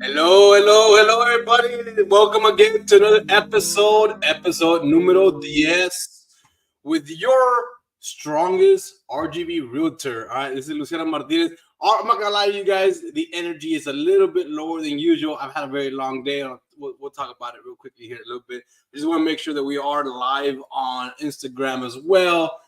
Hello, everybody. Welcome again to another episode numero 10 with your strongest RGB realtor. All right, this is Luciano Martinez. I'm not gonna lie to you guys, the energy is a little bit lower than usual. I've had a very long day. We'll talk about it real quickly here in a little bit. I just want to make sure that we are live on Instagram as well,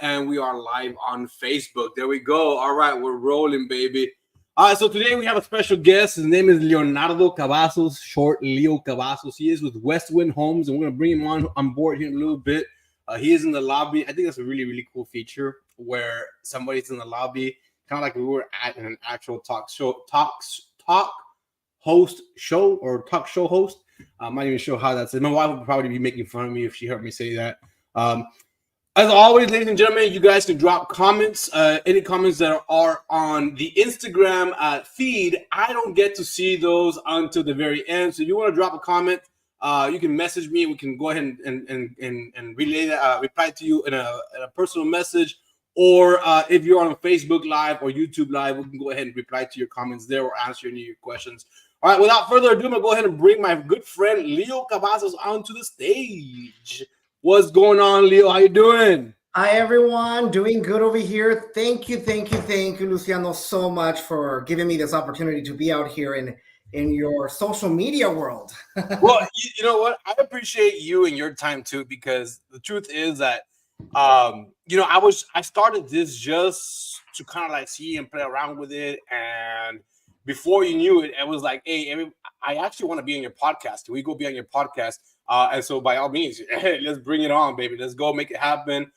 and we are live on Facebook. There we go. All right, we're rolling, baby. All right, so today we have a special guest. His name is Leonardo Cavazos, short Leo Cavazos. He is with Westwind Homes, and we're gonna bring him on board here in a little bit. He is in the lobby. I think that's a really cool feature where somebody's in the lobby, kind of like we were at an actual talk host show or talk show host. I'm not even sure how that's it. My wife would probably be making fun of me if she heard me say that. As always, ladies and gentlemen, you guys can drop comments. Any comments that are on the Instagram feed, I don't get to see those until the very end. So if you want to drop a comment, you can message me. We can go ahead and relay that, reply to you in a personal message. Or if you're on Facebook Live or YouTube Live, we can go ahead and reply to your comments there or answer any of your questions. All right, without further ado, I'm going to go ahead and bring my good friend Leo Cavazos onto the stage. What's going on, Leo? How you doing? Hi, everyone. Doing good over here. Thank you, Luciano, so much for giving me this opportunity to be out here in your social media world. Well, you know what? I appreciate you and your time too, because the truth is that, I started this just to kind of like see and play around with it, and before you knew it, it was like, hey, I actually want to be on your podcast. Can we go be on your podcast? And so by all means, hey, let's bring it on, baby. Let's go make it happen.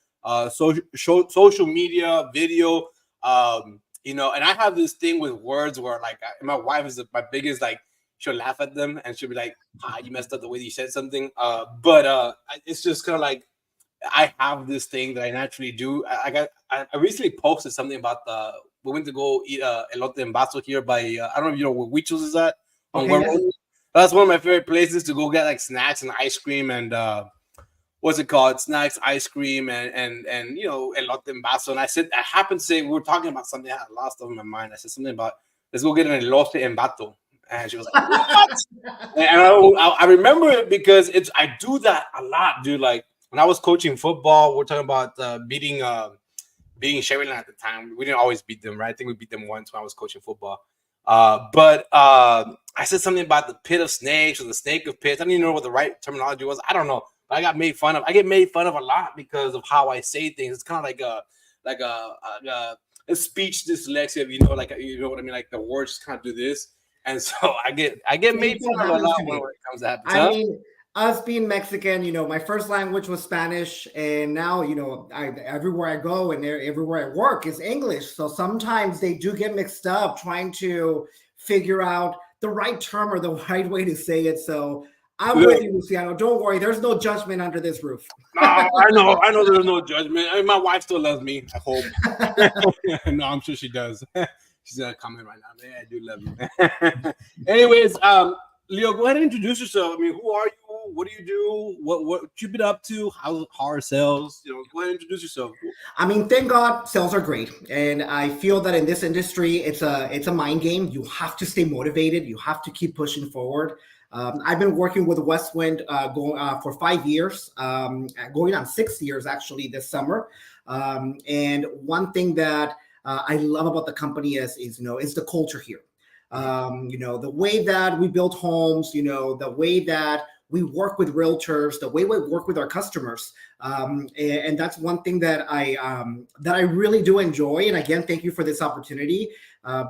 Social media, video, and I have this thing with words where like my wife is my biggest, like, she'll laugh at them and she'll be like, you messed up the way that you said something. But it's just kind of like, I have this thing that I naturally do. I recently posted something about we went to go eat elote en vaso here by, I don't know if you know where Huichos is at. Okay, yes. That's one of my favorite places to go get like snacks and ice cream and what's it called? Snacks, ice cream, and elote en vaso. And I happened to say, we were talking about something I had lost over my mind. I said something about, let's go get an elote en vato. And she was like, what? And I remember it because I do that a lot, dude. Like when I was coaching football, we're talking about beating Sherryland at the time. We didn't always beat them, right? I think we beat them once when I was coaching football. But I said something about the pit of snakes or the snake of pits. I didn't even know what the right terminology was. I don't know. But I get made fun of a lot because of how I say things. It's kind of like a speech dyslexia, you know what I mean? Like the words just kind of do this. And so I get made fun of a lot when it comes to that. I mean, us being Mexican, my first language was Spanish, and now, everywhere I go and everywhere I work is English. So sometimes they do get mixed up trying to figure out the right term or the right way to say it. So I'm with you, Luciano. Don't worry. There's no judgment under this roof. No, I know there's no judgment. I mean, my wife still loves me, I hope. No, I'm sure she does. She's gonna comment right now. Man, I do love you. Anyways, Leo, go ahead and introduce yourself. I mean, who are you? What do you do? What you been up to? How are sales? Go ahead and introduce yourself. I mean, thank God sales are great. And I feel that in this industry, it's a mind game. You have to stay motivated. You have to keep pushing forward. I've been working with Westwind for 5 years, going on 6 years actually this summer. And one thing that I love about the company is the culture here. The way that we build homes, the way that we work with realtors, the way we work with our customers. And that's one thing that I really do enjoy. And again, thank you for this opportunity.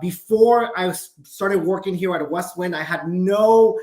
Before I started working here at Westwind, I had no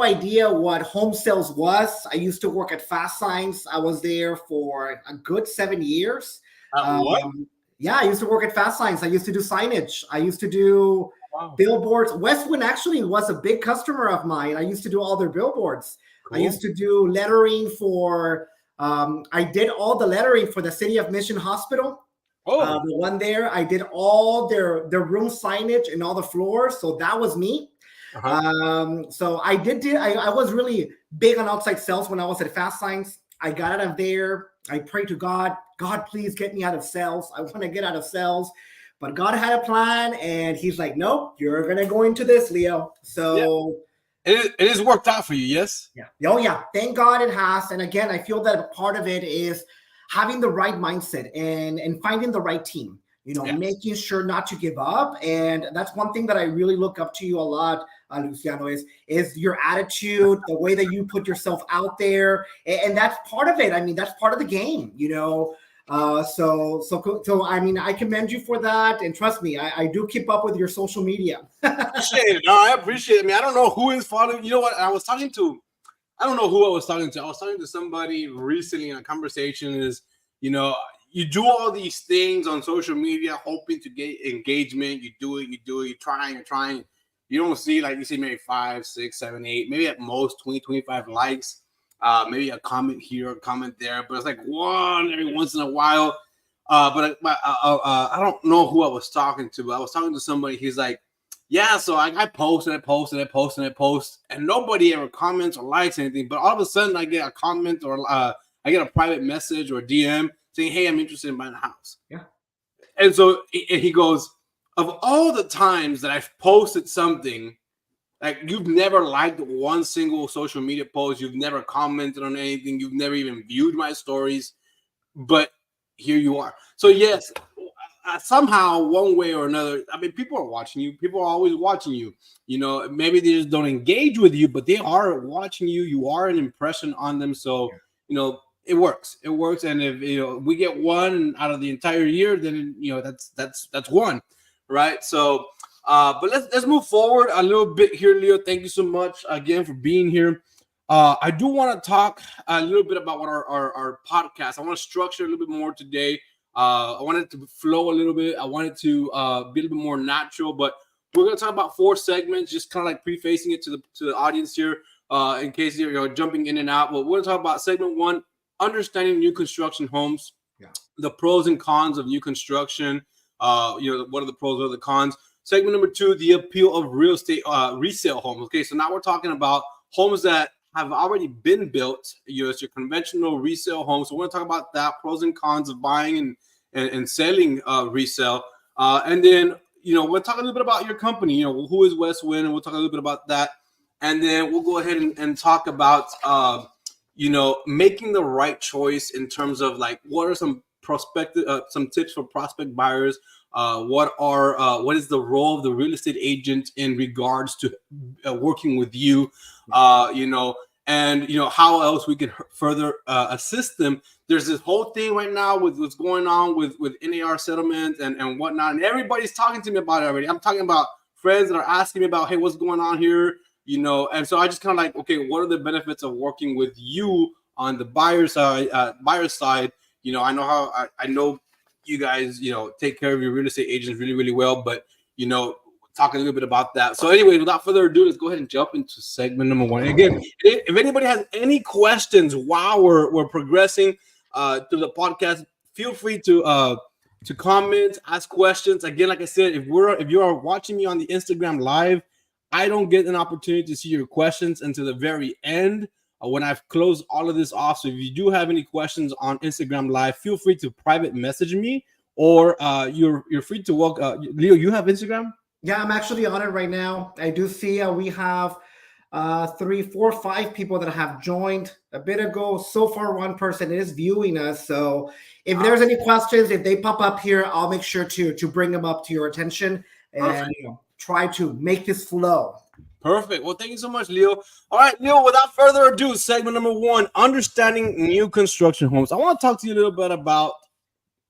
idea what home sales was. I used to work at Fast Signs. I was there for a good 7 years. What? Yeah, I used to work at Fast Signs. I used to do signage. I used to do billboards. Westwind actually was a big customer of mine. I used to do all their billboards. Cool. I used to do lettering for, I did all the lettering for the City of Mission Hospital. The one there, I did all their room signage and all the floors. So that was me. So I was really big on outside sales when I was at Fast Signs. I got out of there. I prayed to God, please get me out of sales. I want to get out of sales. but God had a plan, and He's like, nope, you're gonna go into this, Leo. So it has worked out for you, yes? yeah. Oh yeah. Thank God it has. And again, I feel that a part of it is having the right mindset and finding the right team. Yes. Making sure not to give up. And that's one thing that I really look up to you a lot, Luciano, is your attitude, the way that you put yourself out there. And that's part of it. I mean, that's part of the game, So I mean, I commend you for that. And trust me, I do keep up with your social media. Appreciate it. No, I appreciate it. I mean, I don't know who is following. You know what? I don't know who I was talking to. I was talking to somebody recently in a conversation you do all these things on social media, hoping to get engagement. You do it, you're trying. You don't see, like, you see maybe 5, 6, 7, 8, maybe at most 20, 25 likes, maybe a comment here, a comment there, but it's like one every once in a while. But I don't know who I was talking to, but I was talking to somebody. He's like, yeah, so I post, and nobody ever comments or likes anything. But all of a sudden, I get a comment or I get a private message or a DM saying, hey, I'm interested in buying a house. Yeah. And so he goes, of all the times that I've posted something, like, you've never liked one single social media post, you've never commented on anything, you've never even viewed my stories, but here you are. So yes, somehow, one way or another, I mean, people are watching you. People are always watching you. Maybe they just don't engage with you, but they are watching you. You are an impression on them. So, it works. It works. And if we get one out of the entire year, then that's one, right? So, but let's move forward a little bit here, Leo. Thank you so much again for being here. I do want to talk a little bit about what our podcast. I want to structure a little bit more today. I want it to flow a little bit. I want it to be a little bit more natural. But we're going to talk about 4 segments, just kind of like prefacing it to the audience here, in case you're jumping in and out. But we're going to talk about segment 1, understanding new construction homes, the pros and cons of new construction. What are the pros, what are the cons? Segment number 2, the appeal of real estate resale homes. Okay, so now we're talking about homes that have already been built. It's your conventional resale homes. So we're going to talk about that, pros and cons of buying and selling resale. And then, we'll talk a little bit about your company, who is Westwind, and we'll talk a little bit about that. And then we'll go ahead and talk about, making the right choice in terms of, like, what are some some tips for prospect buyers. What is the role of the real estate agent in regards to working with you, and how else we can further assist them. There's this whole thing right now with what's going on with NAR settlement and whatnot, and everybody's talking to me about it already. I'm talking about friends that are asking me about, hey, what's going on here, and so I just kind of like, okay, what are the benefits of working with you on the buyer side? I know how I know you guys, take care of your real estate agents really, really well, but talk a little bit about that. So anyway, without further ado, let's go ahead and jump into segment number 1. And again, if anybody has any questions while we're progressing through the podcast, feel free to comment, ask questions. Again, like I said, if you are watching me on the Instagram live, I don't get an opportunity to see your questions until the very end when I've closed all of this off. So if you do have any questions on Instagram live, feel free to private message me, or you're free to walk. Leo, you have Instagram? Yeah, I'm actually on it right now. I do see we have 3, 4, 5 people that have joined a bit ago. So far, one person is viewing us. So if there's any questions, if they pop up here, I'll make sure to bring them up to your attention and try to make this flow. Perfect. Well, thank you so much, Leo. All right, Leo, without further ado, segment number 1, understanding new construction homes. I want to talk to you a little bit about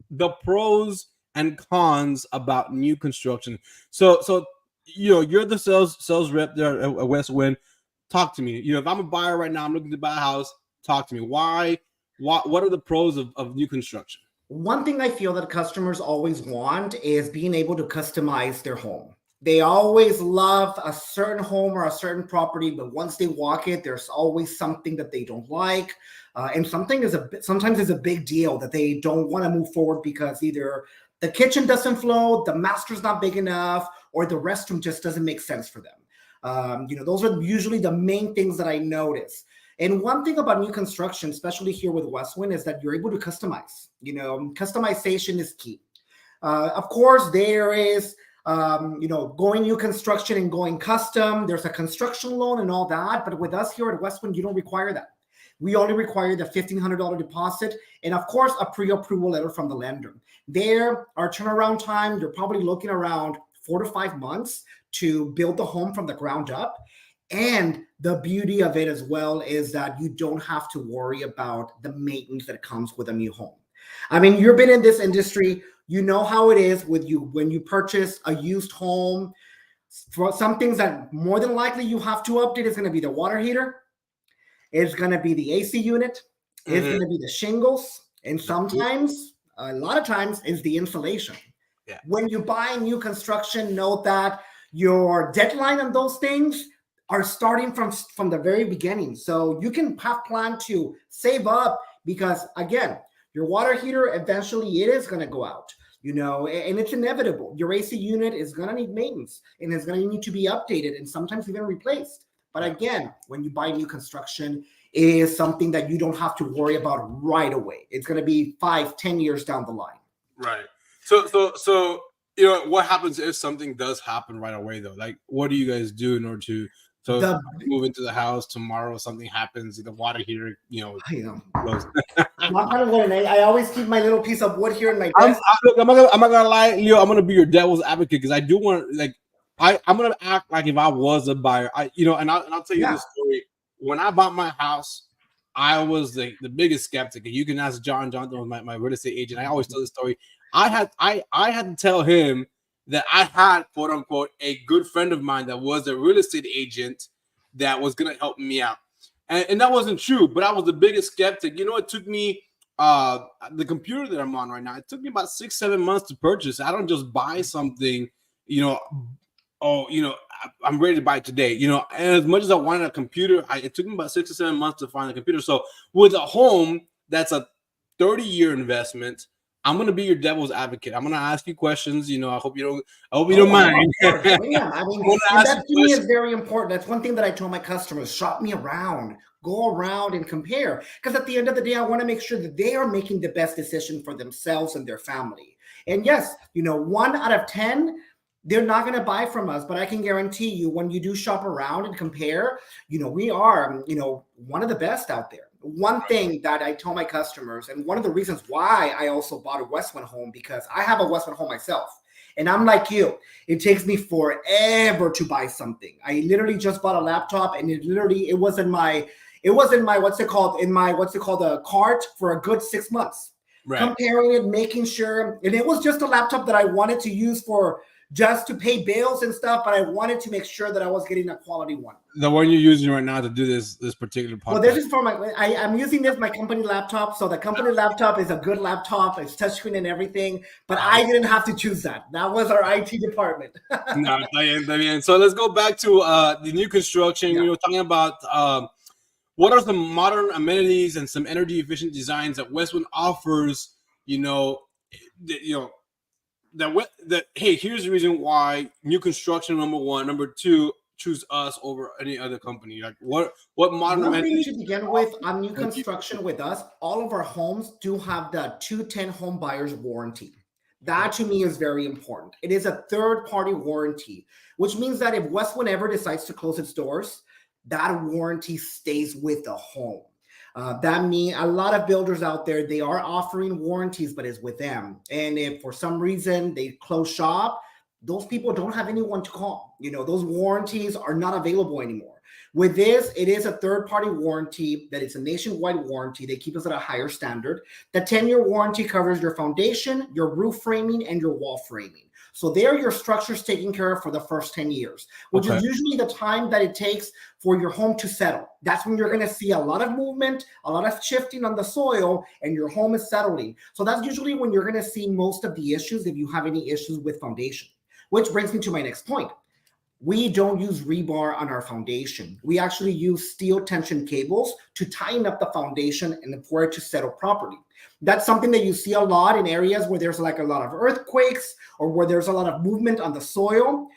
the pros and cons about new construction. So you're the sales rep there at Westwind. Talk to me. If I'm a buyer right now, I'm looking to buy a house. Talk to me. What are the pros of new construction? One thing I feel that customers always want is being able to customize their home. They always love a certain home or a certain property, but once they walk it, there's always something that they don't like. And sometimes is a big deal that they don't want to move forward because either the kitchen doesn't flow, the master's not big enough, or the restroom just doesn't make sense for them. Those are usually the main things that I notice. And one thing about new construction, especially here with Westwind, is that you're able to customize. Customization is key. Of course, there is, going new construction and going custom. There's a construction loan and all that. But with us here at Westwind, you don't require that. We only require the $1,500 deposit and, of course, a pre-approval letter from the lender. There, our turnaround time, you're probably looking around 4 to 5 months to build the home from the ground up. And the beauty of it as well is that you don't have to worry about the maintenance that comes with a new home. I mean, you've been in this industry, you know how it is with you when you purchase a used home. For some things that more than likely you have to update is going to be the water heater, it's going to be the AC unit, it's going to be the shingles, and sometimes, a lot of times, it's the insulation. Yeah. When you buy new construction, note that your deadline on those things are starting from the very beginning. So you can have plan to save up because, again, your water heater, eventually it is going to go out, and it's inevitable. Your AC unit is going to need maintenance and it's going to need to be updated and sometimes even replaced. But again, when you buy new construction, it is something that you don't have to worry about right away. It's going to be 5-10 years down the line. Right. So, what happens if something does happen right away, though? Like, what do you guys do in order to move into the house tomorrow? Something happens, the water heater, blows. I'm not gonna lie. I always keep my little piece of wood here in my desk. I'm not gonna lie, Leo. I'm gonna be your devil's advocate because I do want, like, I'm gonna act like if I was a buyer. And I'll tell you this story. When I bought my house, I was the biggest skeptic. And you can ask John. John was my real estate agent. I always tell this story. I had to tell him that I had, quote unquote, a good friend of mine that was a real estate agent that was gonna help me out. And that wasn't true, but I was the biggest skeptic. It took me the computer that I'm on right now. It took me about 6-7 months to purchase. I don't just buy something, I'm ready to buy it today. And as much as I wanted a computer, it took me about 6 to 7 months to find a computer. So with a home that's a 30-year investment, I'm gonna be your devil's advocate. I'm gonna ask you questions. I hope you don't mind. I mean, that to me is very important. That's one thing that I tell my customers: shop me around, go around and compare. Because at the end of the day, I want to make sure that they are making the best decision for themselves and their family. And yes, 1 out of 10, they're not going to buy from us, but I can guarantee you when you do shop around and compare, we are, one of the best out there. One thing that I tell my customers, and one of the reasons why I also bought a Westwind home, because I have a Westwind home myself. And I'm like you, it takes me forever to buy something. I literally just bought a laptop and it was in my cart for a good 6 months. Right. Comparing it, making sure, and it was just a laptop that I wanted to use just to pay bills and stuff, but I wanted to make sure that I was getting a quality one. The one you're using right now to do this particular podcast. Well, this is for I'm using my company laptop. So the company laptop is a good laptop. It's touchscreen and everything, but I didn't have to choose that. That was our IT department. No, so let's go back to the new construction. Yeah. We were talking about what are some modern amenities and some energy efficient designs that Westwind offers, hey, here's the reason why new construction, number one. Number two, choose us over any other company. Like what modern amenities? To begin with, on new construction with us, all of our homes do have the 210 home buyer's warranty. That to me is very important. It is a third-party warranty, which means that if Westwind ever decides to close its doors, that warranty stays with the home. That means a lot of builders out there, they are offering warranties, but it's with them. And if for some reason they close shop, those people don't have anyone to call. Those warranties are not available anymore. With this, it is a third-party warranty that is a nationwide warranty. They keep us at a higher standard. The 10-year warranty covers your foundation, your roof framing, and your wall framing. So there, your structure's taken care of for the first 10 years, which is usually the time that it takes for your home to settle. That's when you're going to see a lot of movement, a lot of shifting on the soil, and your home is settling. So that's usually when you're going to see most of the issues if you have any issues with foundation, which brings me to my next point. We don't use rebar on our foundation. We actually use steel tension cables to tighten up the foundation and for it to settle properly. That's something that you see a lot in areas where there's like a lot of earthquakes or where there's a lot of movement on the soil.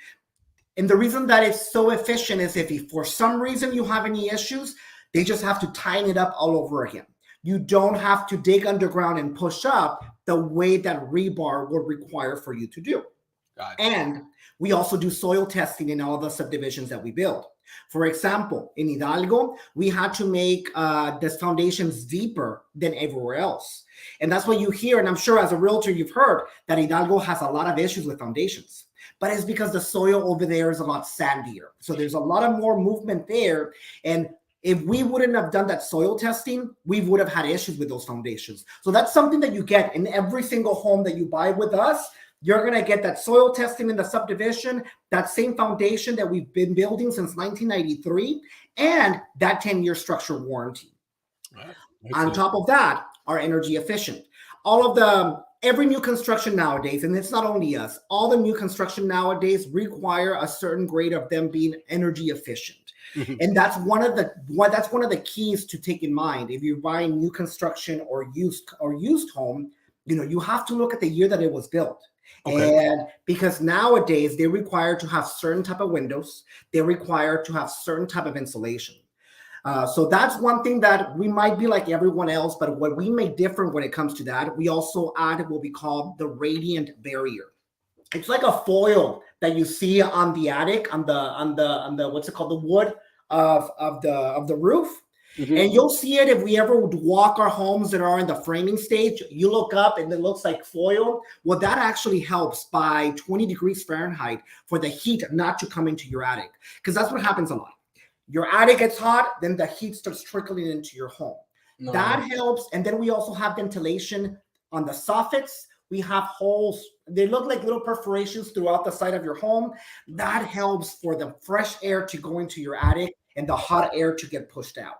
And the reason that it's so efficient is if for some reason you have any issues, they just have to tighten it up all over again. You don't have to dig underground and push up the way that rebar would require for you to do. Gotcha. And we also do soil testing in all the subdivisions that we build. For example, in Hidalgo, we had to make the foundations deeper than everywhere else. And that's what you hear. And I'm sure as a realtor, you've heard that Hidalgo has a lot of issues with foundations. But it's because the soil over there is a lot sandier. So there's a lot of more movement there. And if we wouldn't have done that soil testing, we would have had issues with those foundations. So that's something that you get in every single home that you buy with us. You're going to get that soil testing in the subdivision, that same foundation that we've been building since 1993, and that 10-year structural warranty. Right. On top of that, are energy efficient. Every new construction nowadays, and it's not only us, all the new construction nowadays require a certain grade of them being energy efficient. And that's one of the keys to take in mind. If you're buying new construction or used home, you have to look at the year that it was built. Okay. And because nowadays they require to have certain type of windows, they require to have certain type of insulation. So that's one thing that we might be like everyone else, but what we make different when it comes to that, we also add what we call the radiant barrier. It's like a foil that you see on the attic, on the what's it called, the wood of the roof. Mm-hmm. And you'll see it if we ever walk our homes that are in the framing stage. You look up and it looks like foil. Well, that actually helps by 20 degrees Fahrenheit for the heat not to come into your attic, because that's what happens a lot. Your attic gets hot, then the heat starts trickling into your home. No. That helps. And then we also have ventilation on the soffits. We have holes. They look like little perforations throughout the side of your home. That helps for the fresh air to go into your attic and the hot air to get pushed out.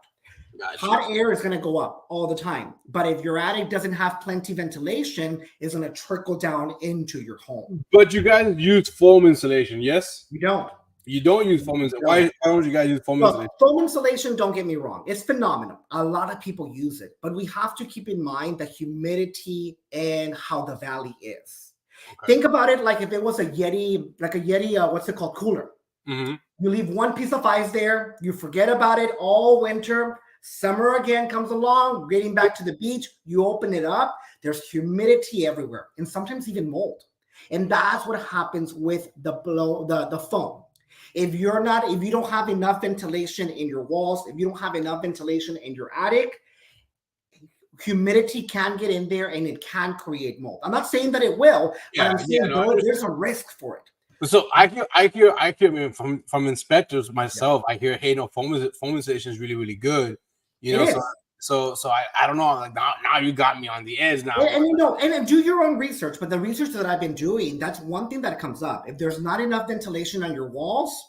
Gotcha. Hot air is going to go up all the time. But if your attic doesn't have plenty ventilation, it's going to trickle down into your home. But you guys use foam insulation, yes? You don't. You don't use foam insulation. Why don't you guys use foam insulation? Foam insulation, don't get me wrong, it's phenomenal. A lot of people use it, but we have to keep in mind the humidity and how the valley is. Okay. Think about it like if it was a Yeti, what's it called, cooler. Mm-hmm. You leave one piece of ice there, you forget about it all winter. Summer again comes along, getting back to the beach, you open it up, there's humidity everywhere, and sometimes even mold. And that's what happens with the foam. If you don't have enough ventilation in your walls, if you don't have enough ventilation in your attic, humidity can get in there and it can create mold. I'm not saying that it will, but I'm saying there's a risk for it. So I hear from inspectors myself. I hear, hey, no, foam insulation is really, really good. So I don't know. Like now you got me on the edge now. And do your own research. But the research that I've been doing, that's one thing that comes up. If there's not enough ventilation on your walls,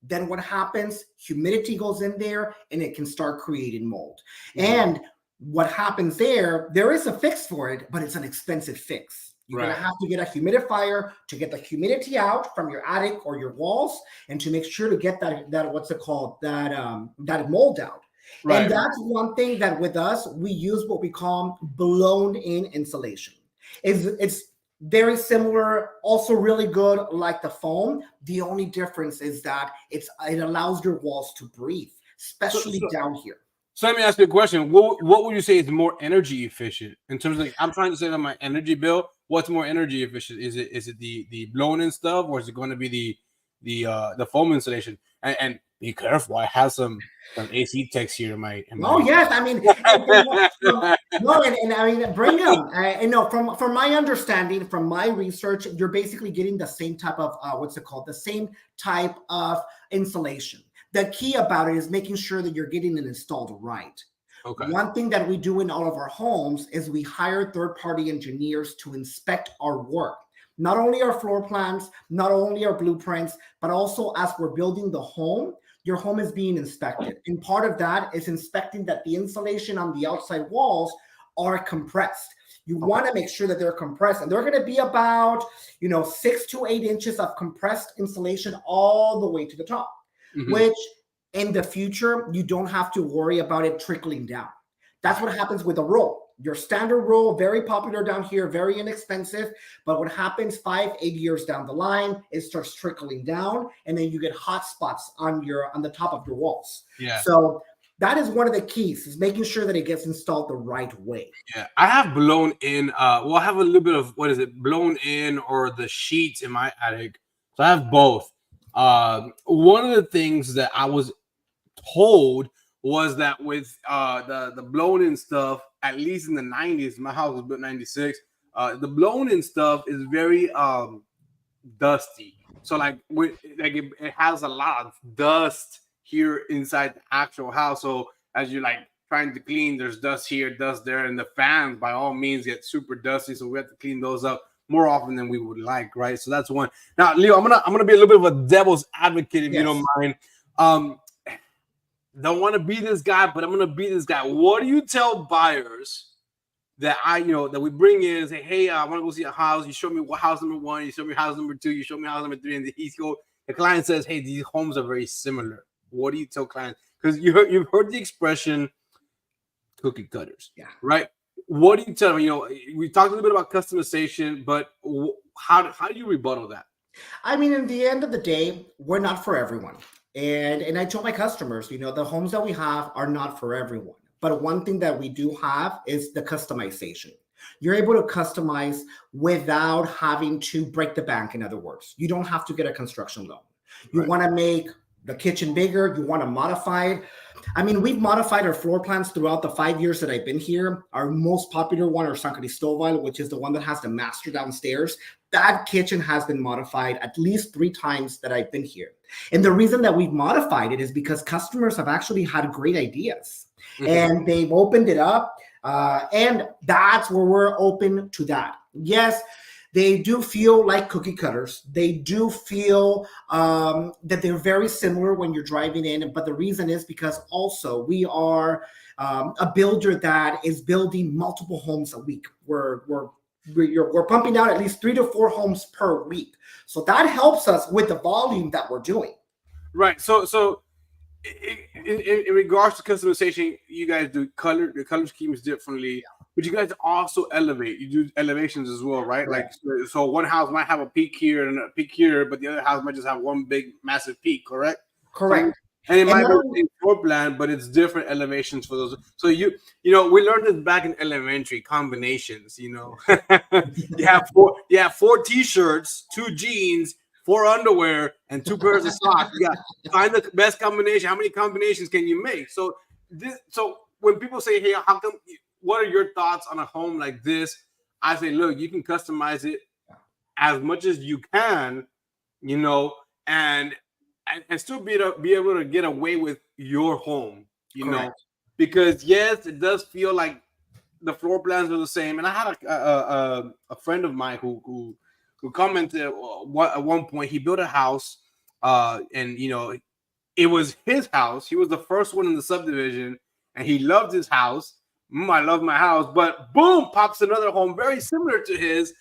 then what happens? Humidity goes in there and it can start creating mold. Mm-hmm. And what happens there is a fix for it, but it's an expensive fix. You're going to have to get a humidifier to get the humidity out from your attic or your walls, and to make sure to get that what's it called, that mold out. Right. And that's one thing that with us, we use what we call blown in insulation. It's very similar, also really good like the foam. The only difference is that it allows your walls to breathe, especially down here. So let me ask you a question. What would you say is more energy efficient in terms of, like, I'm trying to say that my energy bill, what's more energy efficient? Is it the blown in stuff, or is it going to be the foam insulation? And be careful, I have some AC techs here in my yes, I mean, I mean, bring them. From my understanding, from my research, you're basically getting the same type of the same type of insulation. The key about it is making sure that you're getting it installed right. Okay. One thing that we do in all of our homes is we hire third-party engineers to inspect our work. Not only our floor plans, not only our blueprints, but also as we're building the home, your home is being inspected. And part of that is inspecting that the insulation on the outside walls are compressed. You want to make sure that they're compressed, and they're going to be about 6 to 8 inches of compressed insulation all the way to the top. Mm-hmm. Which in the future, you don't have to worry about it trickling down. That's what happens with a roll. Your standard roll, very popular down here, very inexpensive. But what happens 5-8 years down the line, it starts trickling down, and then you get hot spots on the top of your walls. Yeah. So That is one of the keys, is making sure that it gets installed the right way. Yeah, I have blown in. Well, I have a little bit of, what is it, blown in or the sheets in my attic. So I have both. One of the things that I was told was that with the blown in stuff, at least in the 90s, my house was built 96. The blown in stuff is very dusty. So it has a lot of dust here inside the actual house. So as you're like trying to clean, there's dust here, dust there, and the fans by all means get super dusty. So we have to clean those up more often than we would like, right? So that's one. Now, Leo, I'm gonna be a little bit of a devil's advocate if you don't mind. Don't want to be this guy, but I'm gonna be this guy. What do you tell buyers that that we bring in and say, hey, I want to go see a house. You show me house number 1, you show me house number 2, you show me house number 3, and the client says, hey, these homes are very similar. What do you tell clients? Because you've heard the expression cookie cutters, right? What do you tell them? We talked a little bit about customization, but how do you rebuttal that? I mean, in the end of the day, we're not for everyone. And I tell my customers, the homes that we have are not for everyone. But one thing that we do have is the customization. You're able to customize without having to break the bank. In other words, you don't have to get a construction loan. You want to make the kitchen bigger. You want to modify it. I mean, we've modified our floor plans throughout the 5 years that I've been here. Our most popular one, our San Cristobal, which is the one that has the master downstairs. That kitchen has been modified at least 3 times that I've been here. And the reason that we've modified it is because customers have actually had great ideas. And they've opened it up. And that's where we're open to that. Yes, they do feel like cookie cutters. They do feel that they're very similar when you're driving in. But the reason is because also we are a builder that is building multiple homes a week. We're pumping out at least 3 to 4 homes per week. So that helps us with the volume that we're doing. Right. So in regards to customization, you guys do the color schemes differently, but you guys also elevate. You do elevations as well, right? Right. Like, so one house might have a peak here and a peak here, but the other house might just have one big massive peak, correct? Correct. And it might be the same floor plan, but it's different elevations for those. So we learned this back in elementary, combinations. You have 4 t-shirts, 2 jeans, 4 underwear, and 2 pairs of socks. You got to find the best combination. How many combinations can you make? So when people say, hey, how come? What are your thoughts on a home like this? I say, look, you can customize it as much as you can, and still be able to get away with your home, because yes, it does feel like the floor plans are the same. And I had a friend of mine who commented at one point. He built a house, and it was his house. He was the first one in the subdivision, and he loved his house. I love my house, but boom, pops another home very similar to his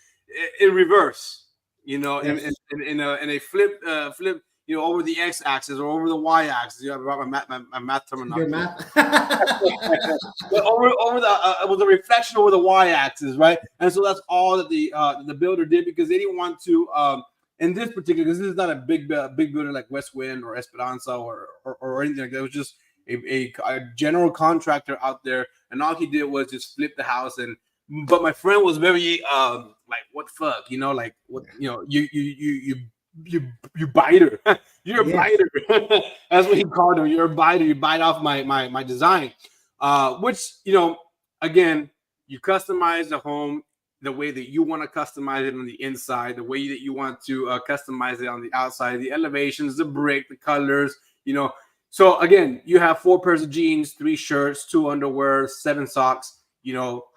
in reverse. In a flip, over the x-axis or over the y-axis. I brought my math terminology. Your math. But over the reflection over the y-axis, right? And so that's all that the builder did, because they didn't want to. In this particular, because this is not a big builder like Westwind or Esperanza or anything like that. It was just a general contractor out there, and all he did was just flip the house. But my friend was very like, what the fuck, like, what, you biter. You're a biter. That's what he called him. You're a biter. You bite off my design. Which, again, you customize the home the way that you want to customize it on the inside, the way that you want to customize it on the outside, the elevations, the brick, the colors, So again, you have 4 pairs of jeans, 3 shirts, 2 underwear, 7 socks.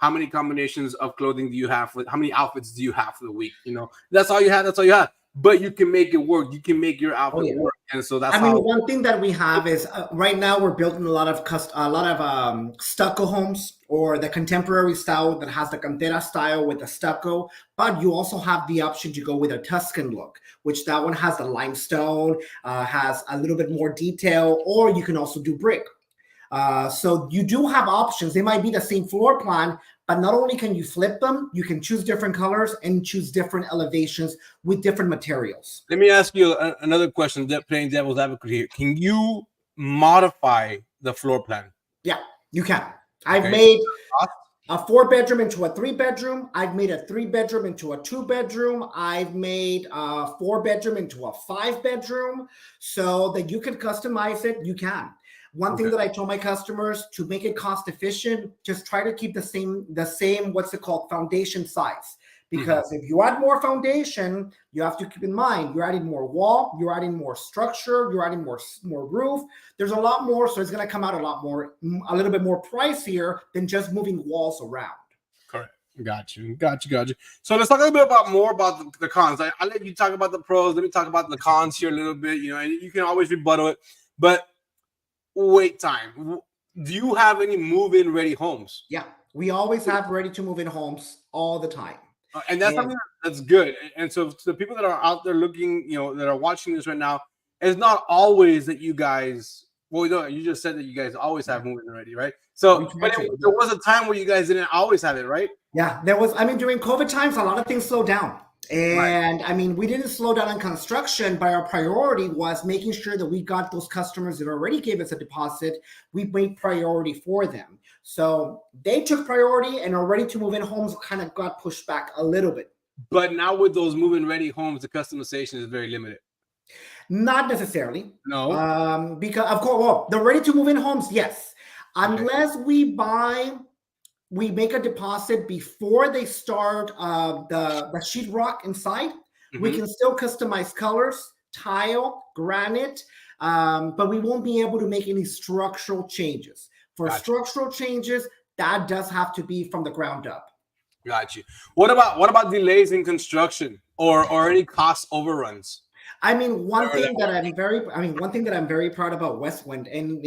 How many combinations of clothing do you have? How many outfits do you have for the week? That's all you have. That's all you have. But you can make it work. You can make your outfit work. And so that's one thing that we have is right now we're building a lot of stucco homes, or the contemporary style that has the cantera style with the stucco. But you also have the option to go with a Tuscan look, which that one has the limestone, has a little bit more detail, or you can also do brick. So you do have options. They might be the same floor plan, but not only can you flip them, you can choose different colors and choose different elevations with different materials. Let me ask you another question, playing devil's advocate here. Can you modify the floor plan. Yeah, you can. I've Okay. made a 4-bedroom into a 3-bedroom. I've made a 3-bedroom into a 2-bedroom. I've made a 4-bedroom into a 5-bedroom, so that you can customize it. You can. One thing that I told my customers, to make it cost efficient, just try to keep the same what's it called, foundation size. Because if you add more foundation, you have to keep in mind you're adding more wall, you're adding more structure, you're adding more roof. There's a lot more, so it's going to come out a little bit more pricier than just moving walls around. Correct. Got you. So let's talk a little bit more about the cons. I'll let you talk about the pros. Let me talk about the cons here a little bit. And you can always rebuttal it. But wait time. Do you have any move-in ready homes? Yeah, we always have ready to move in homes all the time. And that's something that's good. And so to the people that are out there looking, that are watching this right now, it's not always that you guys, well, no, you just said that you guys always have moving ready, right? So, but there was a time where you guys didn't always have it, right? Yeah, there was. I mean, during COVID times, a lot of things slowed down. And I mean, we didn't slow down on construction, but our priority was making sure that we got those customers that already gave us a deposit. We made priority for them. So they took priority, and our ready to move in homes kind of got pushed back a little bit. But now with those move-in ready homes, the customization is very limited. Not necessarily. No. Because of course, well, the ready to move in homes, yes. Unless we make a deposit before they start the sheetrock inside. We can still customize colors, tile, granite, but we won't be able to make any structural changes. For structural changes, that does have to be from the ground up. Got you. What about delays in construction or any cost overruns? I mean, one thing that I'm very proud about Westwind, and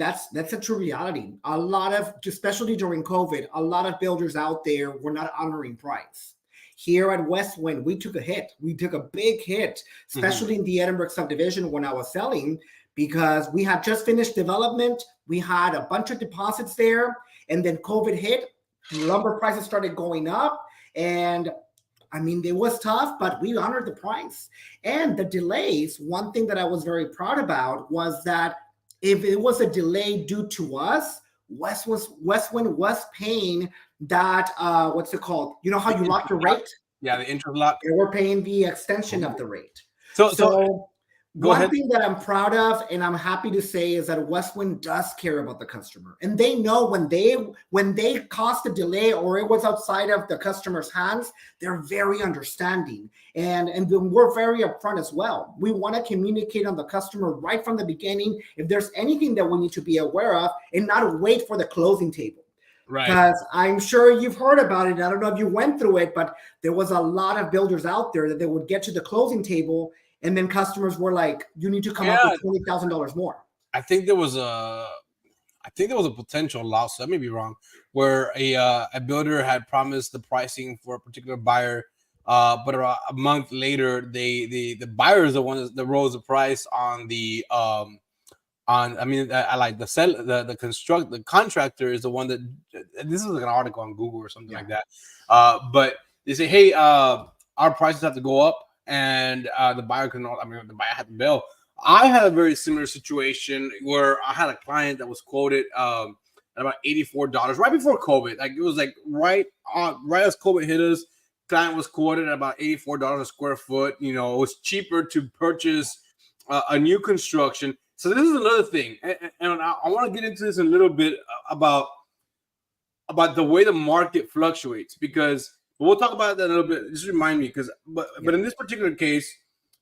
that's a true reality. A lot of, especially during COVID, a lot of builders out there were not honoring price. Here at Westwind, we took a hit. We took a big hit, especially in the Edinburgh subdivision when I was selling, because we had just finished development. We had a bunch of deposits there, and then COVID hit. Lumber prices started going up, and I mean, it was tough, but we honored the price. And the delays, one thing that I was very proud about was that if it was a delay due to us, Westwind was paying that, what's it called? You know how you lock your rate? Yeah, the interest lock. They were paying the extension of the rate. So one thing that I'm proud of, and I'm happy to say, is that Westwind does care about the customer, and they know when they caused a delay or it was outside of the customer's hands, they're very understanding, and we're very upfront as well. We want to communicate on the customer right from the beginning if there's anything that we need to be aware of, and not wait for the closing table. Right. Because I'm sure you've heard about it. I don't know if you went through it, but there was a lot of builders out there that they would get to the closing table, and then customers were like, "You need to come up with $20,000 more." I think there was a potential lawsuit. I may be wrong, where a builder had promised the pricing for a particular buyer, but a month later, the buyer is the one that rose the price on the the contractor is the one that, this is like an article on Google or something like that. But they say, hey, our prices have to go up. And the buyer the buyer had to bail. I had a very similar situation where I had a client that was quoted at about $84 right before COVID. Like, it was like right as COVID hit us. Client was quoted at about $84 a square foot. It was cheaper to purchase a new construction. So this is another thing, and I want to get into this a little bit about the way the market fluctuates, because we'll talk about that a little bit. Just remind me, but in this particular case,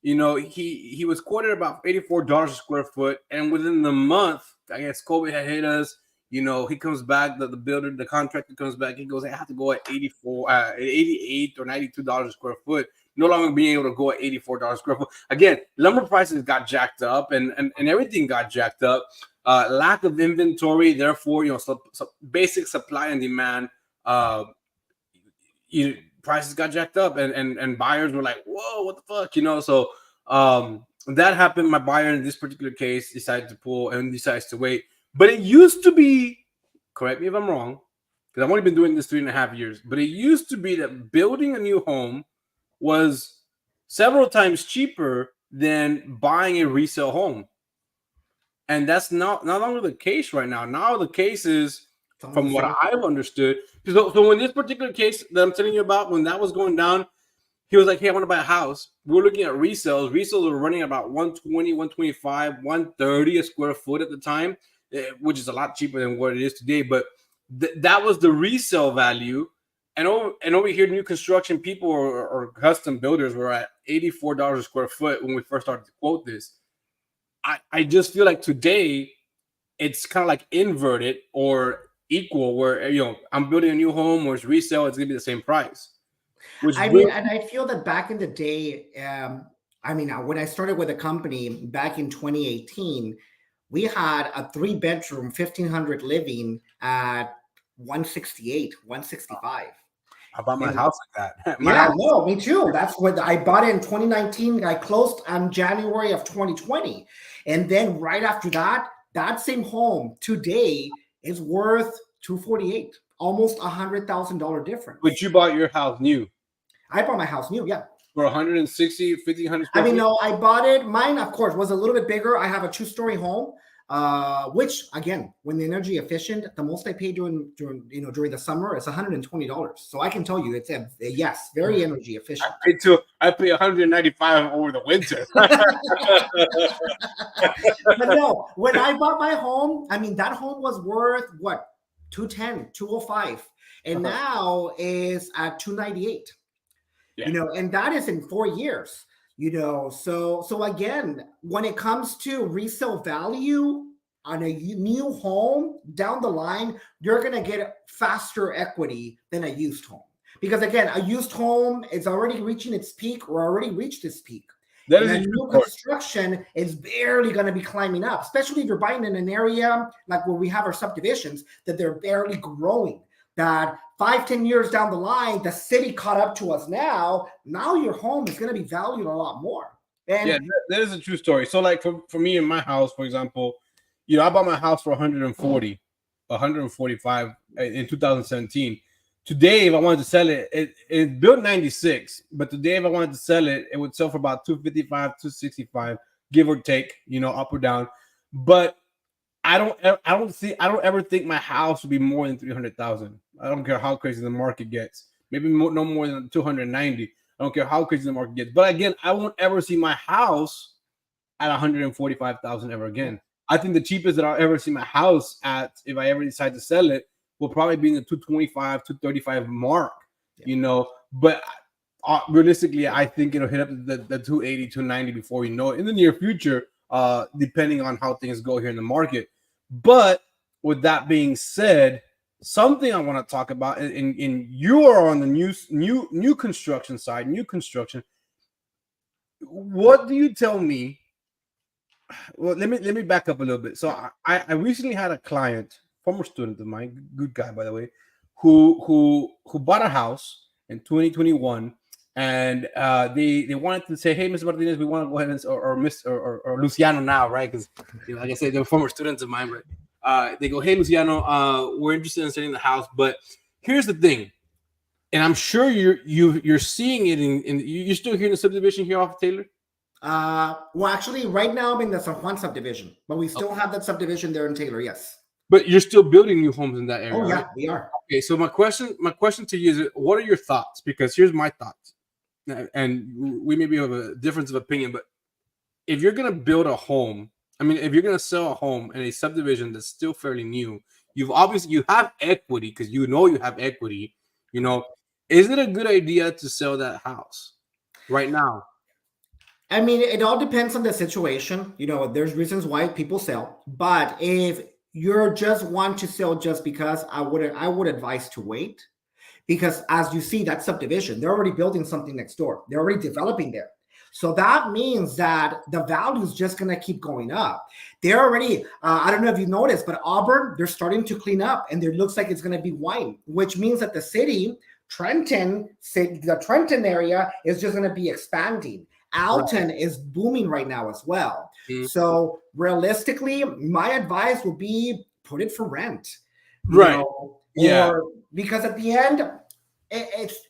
he was quoted about $84 a square foot, and within the month, I guess COVID had hit us. He comes back, the builder, the contractor comes back. He goes, I have to go at $88 or $92 a square foot. No longer being able to go at $84 a square foot. Again, lumber prices got jacked up, and everything got jacked up. Lack of inventory, therefore, basic supply and demand. Prices got jacked up, and buyers were like, whoa, what the fuck, so that happened. My buyer in this particular case decided to pull and decides to wait. But it used to be, correct me if I'm wrong, because I've only been doing this 3.5 years, but it used to be that building a new home was several times cheaper than buying a resale home. And that's not longer the case right now. Now the case is, from what I've understood. So in this particular case that I'm telling you about, when that was going down, he was like, hey, I want to buy a house. We were looking at resales. Resales were running about 120, 125, 130 a square foot at the time, which is a lot cheaper than what it is today. But that was the resale value. And over here, new construction people or custom builders were at $84 a square foot when we first started to quote this. I just feel like today it's kind of like inverted or equal, where I'm building a new home, where it's resale, it's gonna be the same price. I mean, and I feel that back in the day, when I started with a company back in 2018, we had a 3-bedroom, 1,500 living at 168, 165. I bought my house like that. No, me too. That's what I bought it in 2019. I closed on January of 2020. And then right after that, that same home today is worth 248, almost $100,000 difference. But you bought your house new. I bought my house new, yeah. For 160, 1,500 I mean, no, I bought it. Mine, of course, was a little bit bigger. I have a 2-story home, which, again, when the energy efficient, the most I pay during the summer is $120. So I can tell you, it's yes, very energy efficient. I pay $195 over the winter. But no, when I bought my home, I mean, that home was worth what, 210, 205, and now is at 298. Yeah. And that is in 4 years. So again, when it comes to resale value on a new home down the line, you're going to get faster equity than a used home. Because again, a used home is already reaching its peak or already reached its peak. That is a new construction is barely going to be climbing up, especially if you're buying in an area like where we have our subdivisions that they're barely growing. That 5-10 years down the line, the city caught up to us now. Now your home is going to be valued a lot more. And yeah, that is a true story. So like for me in my house, for example, I bought my house for 140, 145 in 2017. Today, if I wanted to sell it, it built 96, but today if I wanted to sell it, it would sell for about 255, 265, give or take, up or down. But I don't ever think my house would be more than 300,000. I don't care how crazy the market gets. Maybe no more than 290. I don't care how crazy the market gets. But again, I won't ever see my house at 145,000 ever again. I think the cheapest that I'll ever see my house at, if I ever decide to sell it, will probably be in the 225, 235 mark. But realistically, I think it'll hit up the 280, 290 before you know it in the near future, depending on how things go here in the market. But with that being said, something I want to talk about, and you are on the new construction side, new construction. What do you tell me? Well, let me back up a little bit. So I recently had a client, former student of mine, good guy by the way, who bought a house in 2021, and they wanted to say, hey, Mr. Martinez, we want to go ahead and or Luciano now, right? Because like I said, they're former students of mine, but they go, hey, Luciano, we're interested in selling the house, but here's the thing, and I'm sure you're seeing it in you're still here in the subdivision here off of Taylor. Well, actually, right now I'm in the San Juan subdivision, but we still have that subdivision there in Taylor. Yes. But you're still building new homes in that area. Oh yeah, right? we are. Okay, so my question to you is, what are your thoughts? Because here's my thoughts, and we maybe have a difference of opinion. But if you're gonna build a home, if you're gonna sell a home in a subdivision that's still fairly new, you have equity because you have equity. Is it a good idea to sell that house right now? It all depends on the situation. There's reasons why people sell, but if you're just want to sell just because, I would advise to wait, because as you see that subdivision, they're already building something next door. They're already developing there. So that means that the value is just going to keep going up. They're already, I don't know if you noticed, but Auburn, they're starting to clean up and it looks like it's going to be white, which means that the city, the Trenton area is just going to be expanding. Alton is booming right now as well. Mm-hmm. So realistically, my advice would be put it for rent. Right. Because at the end,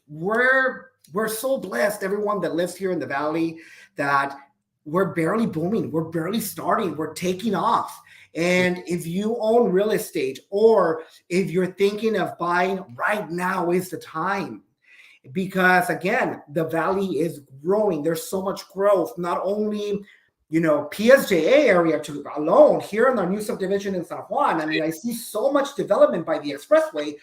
we're so blessed, everyone that lives here in the valley, that we're barely booming. We're barely starting. We're taking off. And if you own real estate, or if you're thinking of buying, right now is the time. Because again, the valley is growing. There's so much growth, not only, PSJA area to alone here in our new subdivision in San Juan. I mean, I see so much development by the expressway.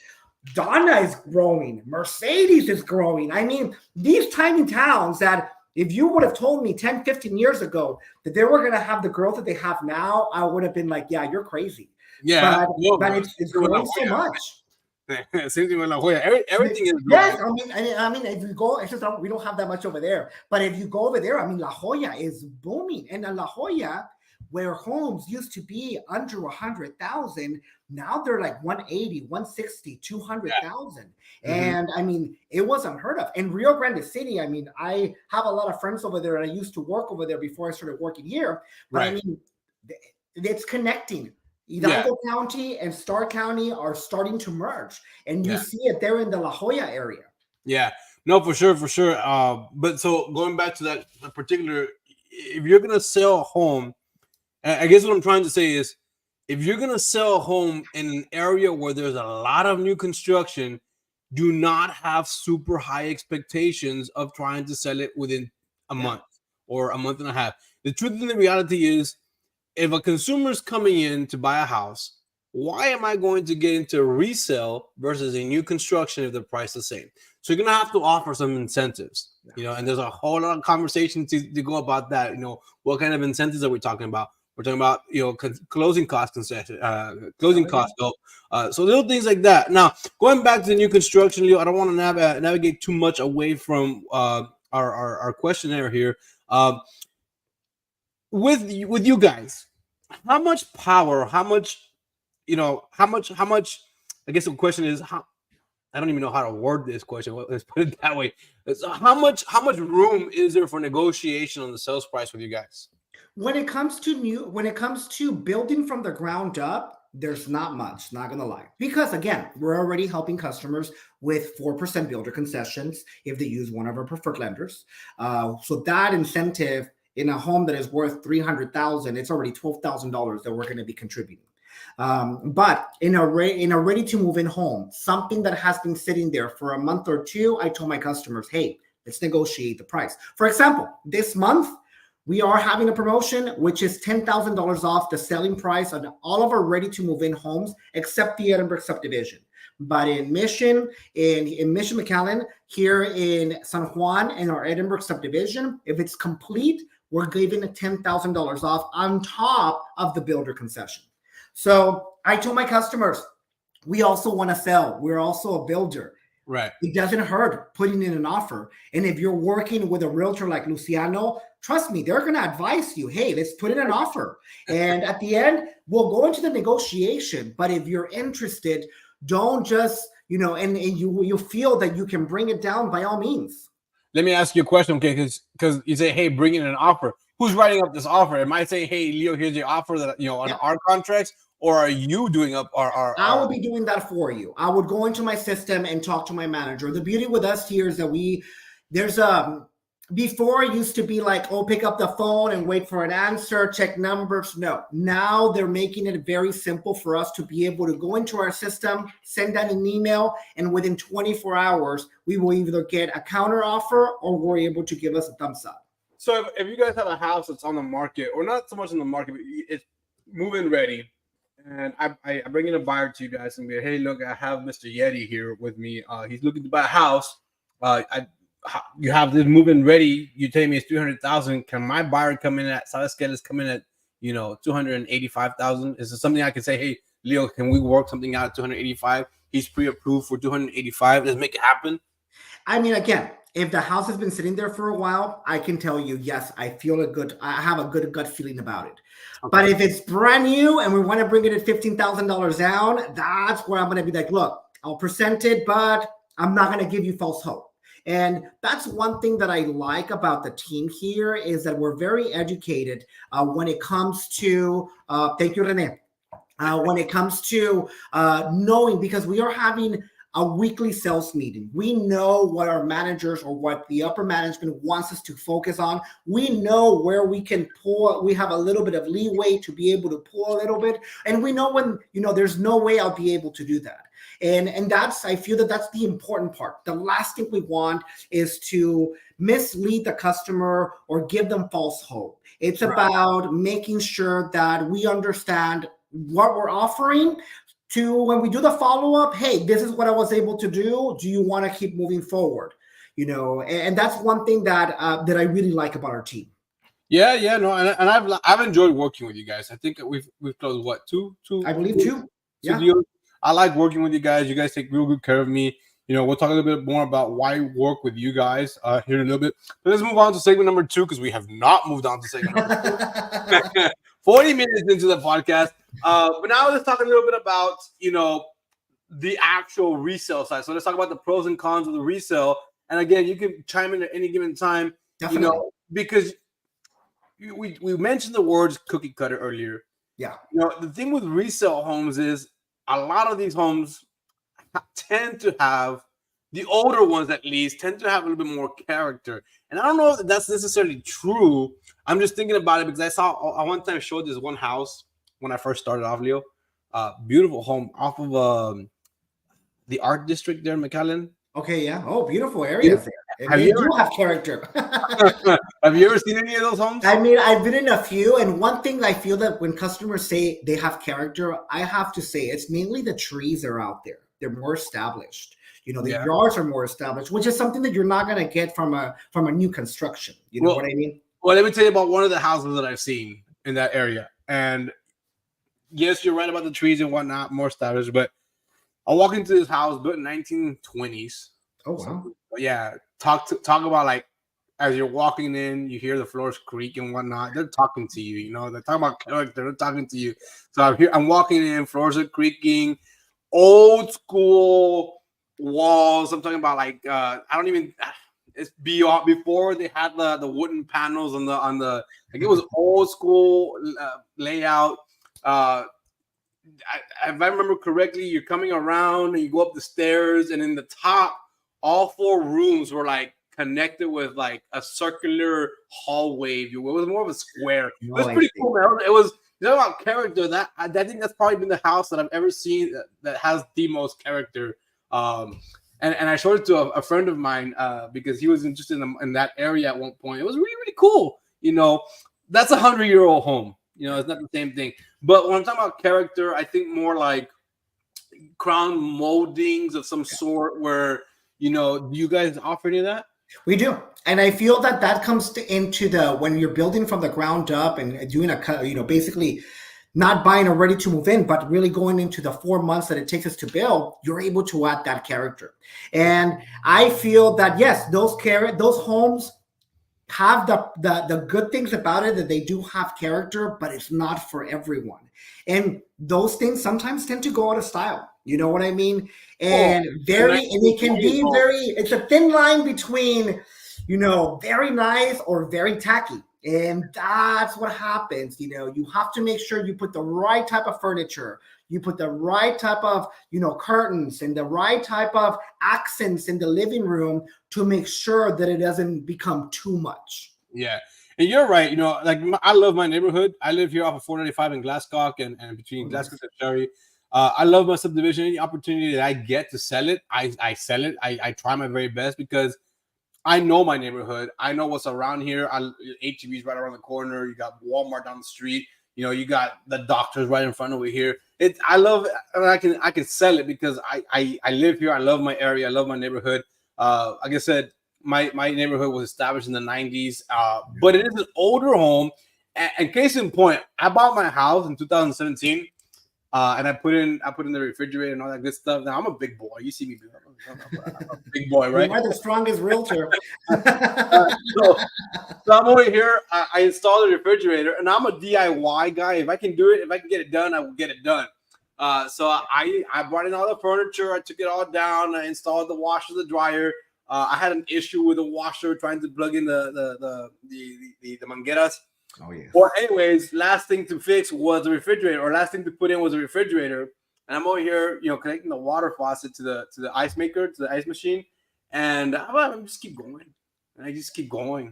Donna is growing. Mercedes is growing. I mean, these tiny towns that if you would have told me 10, 15 years ago that they were going to have the growth that they have now, I would have been like, yeah, you're crazy. Yeah. But it's growing so much. Same thing with La Jolla. Everything is growing. Yes, I mean, if you go, it's just we don't have that much over there. But if you go over there, I mean, La Jolla is booming, and in La Jolla, where homes used to be under 100,000, now they're like 180, 160, 200,000. And I mean, it was unheard of. In Rio Grande City, I mean, I have a lot of friends over there, and I used to work over there before I started working here. But I mean, it's connecting. Hidalgo County and Starr County are starting to merge, and you see it there in the La Jolla area. Yeah, no, for sure. But so going back to that particular, if you're gonna sell a home, I guess what I'm trying to say is, if you're gonna sell a home in an area where there's a lot of new construction, do not have super high expectations of trying to sell it within a month or a month and a half. The truth and the reality is, if a consumer's coming in to buy a house, why am I going to get into resale versus a new construction if the price is the same? So you're gonna have to offer some incentives, and there's a whole lot of conversation to go about that. What kind of incentives are we talking about? We're talking about closing cost concession, closing costs. So little things like that. Now going back to the new construction, Leo, I don't want to navigate too much away from our questionnaire here. With you guys, how much power, how much, I guess the question is, I don't even know how to word this question. Let's put it that way. So how much room is there for negotiation on the sales price with you guys? When it comes to building from the ground up, there's not much, not gonna lie. Because again, we're already helping customers with 4% builder concessions if they use one of our preferred lenders. So that incentive in a home that is worth $300,000, it's already $12,000 that we're going to be contributing. But in a ready to move in home, something that has been sitting there for a month or two, I told my customers, hey, let's negotiate the price. For example, this month, we are having a promotion, which is $10,000 off the selling price on all of our ready to move in homes, except the Edinburgh subdivision. But in Mission McAllen, here in San Juan, in our Edinburgh subdivision, if it's complete, we're giving $10,000 off on top of the builder concession. So I told my customers, we also want to sell. We're also a builder. Right. It doesn't hurt putting in an offer. And if you're working with a realtor like Luciano, trust me, they're going to advise you, hey, let's put in an offer. And at the end, we'll go into the negotiation. But if you're interested, don't just, and you feel that you can bring it down, by all means. Let me ask you a question, okay? Because you say, hey, bring in an offer. Who's writing up this offer? Am I saying, hey, Leo, here's your offer that on our contracts, or are you doing up our? I will be doing that for you. I would go into my system and talk to my manager. The beauty with us here is that before it used to be like, oh, pick up the phone and wait for an answer, check numbers. No, now they're making it very simple for us to be able to go into our system, send out an email, and within 24 hours, we will either get a counter offer or we're able to give us a thumbs up. So if you guys have a house that's on the market, or not so much on the market, but it's move-in ready, and I bring in a buyer to you guys and be, hey, look, I have Mr. Yeti here with me. He's looking to buy a house. You have this move-in ready. You tell me it's $300,000. Can my buyer come in at Salesqueles come in at $285,000? Is it something I can say, hey, Leo, can we work something out at $285,000? He's pre-approved for $285,000. Let's make it happen. I mean, again, if the house has been sitting there for a while, I can tell you, yes, I have a good gut feeling about it. Okay. But if it's brand new and we want to bring it at $15,000 down, that's where I'm going to be like, look, I'll present it, but I'm not going to give you false hope. And that's one thing that I like about the team here is that we're very educated when it comes to, thank you, Rene, when it comes to knowing, because we are having a weekly sales meeting. We know what our managers or what the upper management wants us to focus on. We know where we can pull. We have a little bit of leeway to be able to pull a little bit. And we know when, there's no way I'll be able to do that. And I feel that that's the important part. The last thing we want is to mislead the customer or give them false hope. It's about making sure that we understand what we're offering, to when we do the follow-up, hey, this is what I was able to do. Do you want to keep moving forward? And that's one thing that that I really like about our team. Yeah, no, and I've enjoyed working with you guys. I think we've closed what two I believe two deals. I like working with you guys. You guys take real good care of me. We'll talk a little bit more about why I work with you guys here in a little bit. But let's move on to segment number 2, because we have not moved on to segment number 2. 40 minutes into the podcast. But now let's talk a little bit about, the actual resale side. So let's talk about the pros and cons of the resale. And again, you can chime in at any given time, Definitely. Because we mentioned the words cookie cutter earlier. Yeah. The thing with resale homes is a lot of these homes tend to have, the older ones at least, tend to have a little bit more character. And I don't know if that's necessarily true. I'm just thinking about it because I one time showed this one house when I first started off, Leo. Beautiful home off of the art district there in McAllen. Okay, yeah. Oh, beautiful areas there. Have they you do have character. Have you ever seen any of those homes? I mean, I've been in a few, and one thing I feel that when customers say they have character, I have to say it's mainly the trees are out there. They're more established. The yards are more established, which is something that you're not going to get from a new construction. You know what I mean? Well, let me tell you about one of the houses that I've seen in that area. And yes, you're right about the trees and whatnot, more established. But I walk into this house built in 1920s. Oh wow! Yeah, talk about, like, as you're walking in, you hear the floors creak and whatnot. They're talking to you. They're talking about character. They're talking to you. So I'm walking in, floors are creaking, old school walls. I'm talking about, like, it's beyond, before they had the wooden panels on the like, it was old school layout. If I remember correctly, you're coming around and you go up the stairs, and in the top, all 4 rooms were like connected with like a circular hallway. It was more of a square. It was pretty cool, man. It was about character. That I think that's probably been the house that I've ever seen that has the most character. And I showed it to a friend of mine because he was interested in that area at one point. It was really, really cool. That's a 100-year-old home. It's not the same thing. But when I'm talking about character, I think more like crown moldings of some sort where, do you guys offer any of that? We do. And I feel that comes into when you're building from the ground up and doing basically not buying a ready to move in, but really going into the 4 months that it takes us to build, you're able to add that character. And I feel that, yes, those homes have the good things about it, that they do have character, but it's not for everyone. And those things sometimes tend to go out of style. You know what I mean? And it can be it's a thin line between, very nice or very tacky. And that's what happens. You have to make sure you put the right type of furniture, you put the right type of, curtains and the right type of accents in the living room to make sure that it doesn't become too much. Yeah. And you're right. Like, I love my neighborhood. I live here off of 495 in Glasscock and between Glasscock and Cherry. I love my subdivision. Any opportunity that I get to sell it, I sell it. I try my very best because I know my neighborhood. I know what's around here. HEB's right around the corner. You got Walmart down the street. You got the doctors right in front over here. I love it. I can sell it because I live here. I love my area. I love my neighborhood. Like I said, my neighborhood was established in the 90s, but it is an older home. And case in point, I bought my house in 2017. And I put in the refrigerator and all that good stuff. Now I'm a big boy. You see me, I'm a big boy, right? You are the strongest realtor. So I'm over here. I installed a refrigerator, and I'm a DIY guy. If I can do it, if I can get it done, I will get it done. So I brought in all the furniture. I took it all down. I installed the washer, the dryer. I had an issue with the washer trying to plug in the mangueras. Oh yeah. Well, anyways, last thing to fix was the refrigerator, or last thing to put in was a refrigerator. and I'm over here, connecting the water faucet to the ice maker, to the ice machine, and I'm just keep going, and I just keep going,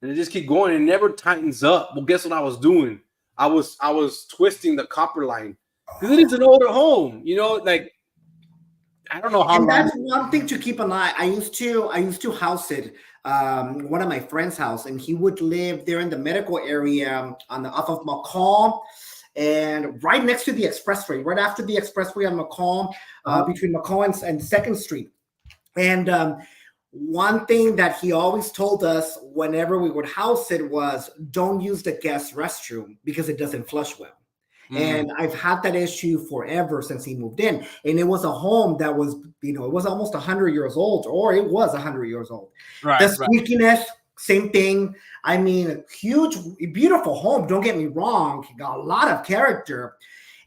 and I just keep going, and it never tightens up. Well, guess what I was doing? I was twisting the copper line because it is an older home, like I don't know how And long. that's one thing to keep an eye. I used to house it, one of my friend's house, and he would live there in the medical area on the off of McCall, and right next to the expressway, right after the expressway on McCall, between McCall and Second Street. And one thing that he always told us whenever we would house it was, don't use the guest restroom because it doesn't flush well. Mm, And I've had that issue forever since he moved in. And it was a home that was, it was almost 100 years old, or it was 100 years old. The right, right. squeakiness, same thing. I mean, huge, beautiful home. Don't get me wrong. He got a lot of character.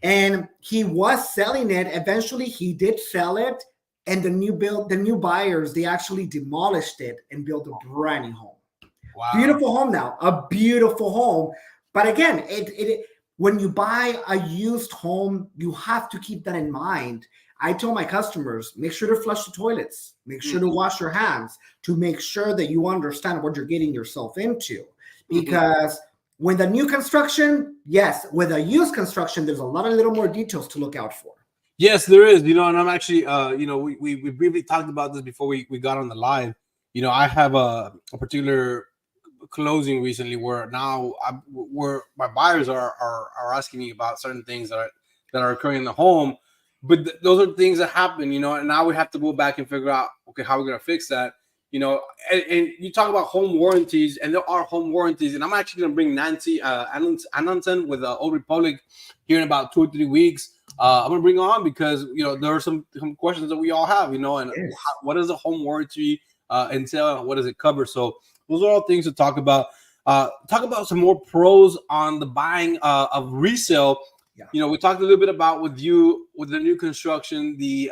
And he was selling it. Eventually, he did sell it. And the new buyers, they actually demolished it and built a brand new home. Wow. Beautiful home now, a beautiful home. But again, when you buy a used home, you have to keep that in mind. I tell my customers, make sure to flush the toilets, make sure to Mhm, wash your hands, to make sure that you understand what you're getting yourself into. mhm. Because when the new construction, yes, with a used construction, there's a lot of little more details to look out for. Yes, there is, and I'm actually, we briefly talked about this before we got on the live. I have a particular closing recently where now where my buyers are asking me about certain things that are occurring in the home, but those are things that happen, and now we have to go back and figure out, okay, how we're gonna fix that, and you talk about home warranties, and there are home warranties, and I'm actually gonna bring Nancy Ananson with Old Republic here in about 2 or 3 weeks. I'm gonna bring her on because there are some questions that we all have, and Yes. what does a home warranty entail, and what does it cover? So those are all things to talk about. Talk about some more pros on the buying of resale. Yeah. We talked a little bit about with the new construction, the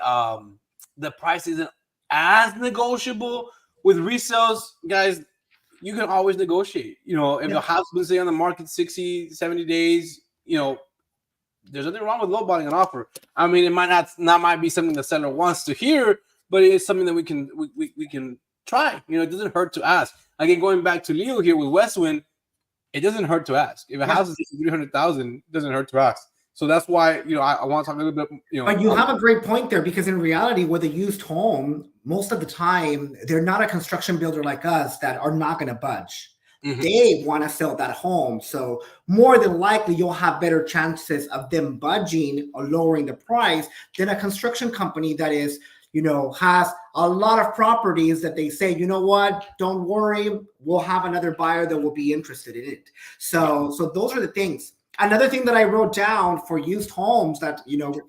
price isn't as negotiable. With resales, guys, you can always negotiate. If Yeah. the house has been sitting on the market 60, 70 days, there's nothing wrong with lowballing an offer. I mean, it might be something the seller wants to hear, but it is something that we can try. It doesn't hurt to ask. Again, going back to Leo here with Westwind, it doesn't hurt to ask. If a Yeah. house is 300,000, it doesn't hurt to ask. So that's why I want to talk a little bit. But you have a great point there, because in reality, with a used home, most of the time, they're not a construction builder like us that are not going to budge. Mhm. They want to sell that home. So more than likely, you'll have better chances of them budging or lowering the price than a construction company that is, has a lot of properties that they say, you know what, don't worry, we'll have another buyer that will be interested in it. So those are the things. Another thing that I wrote down for used homes that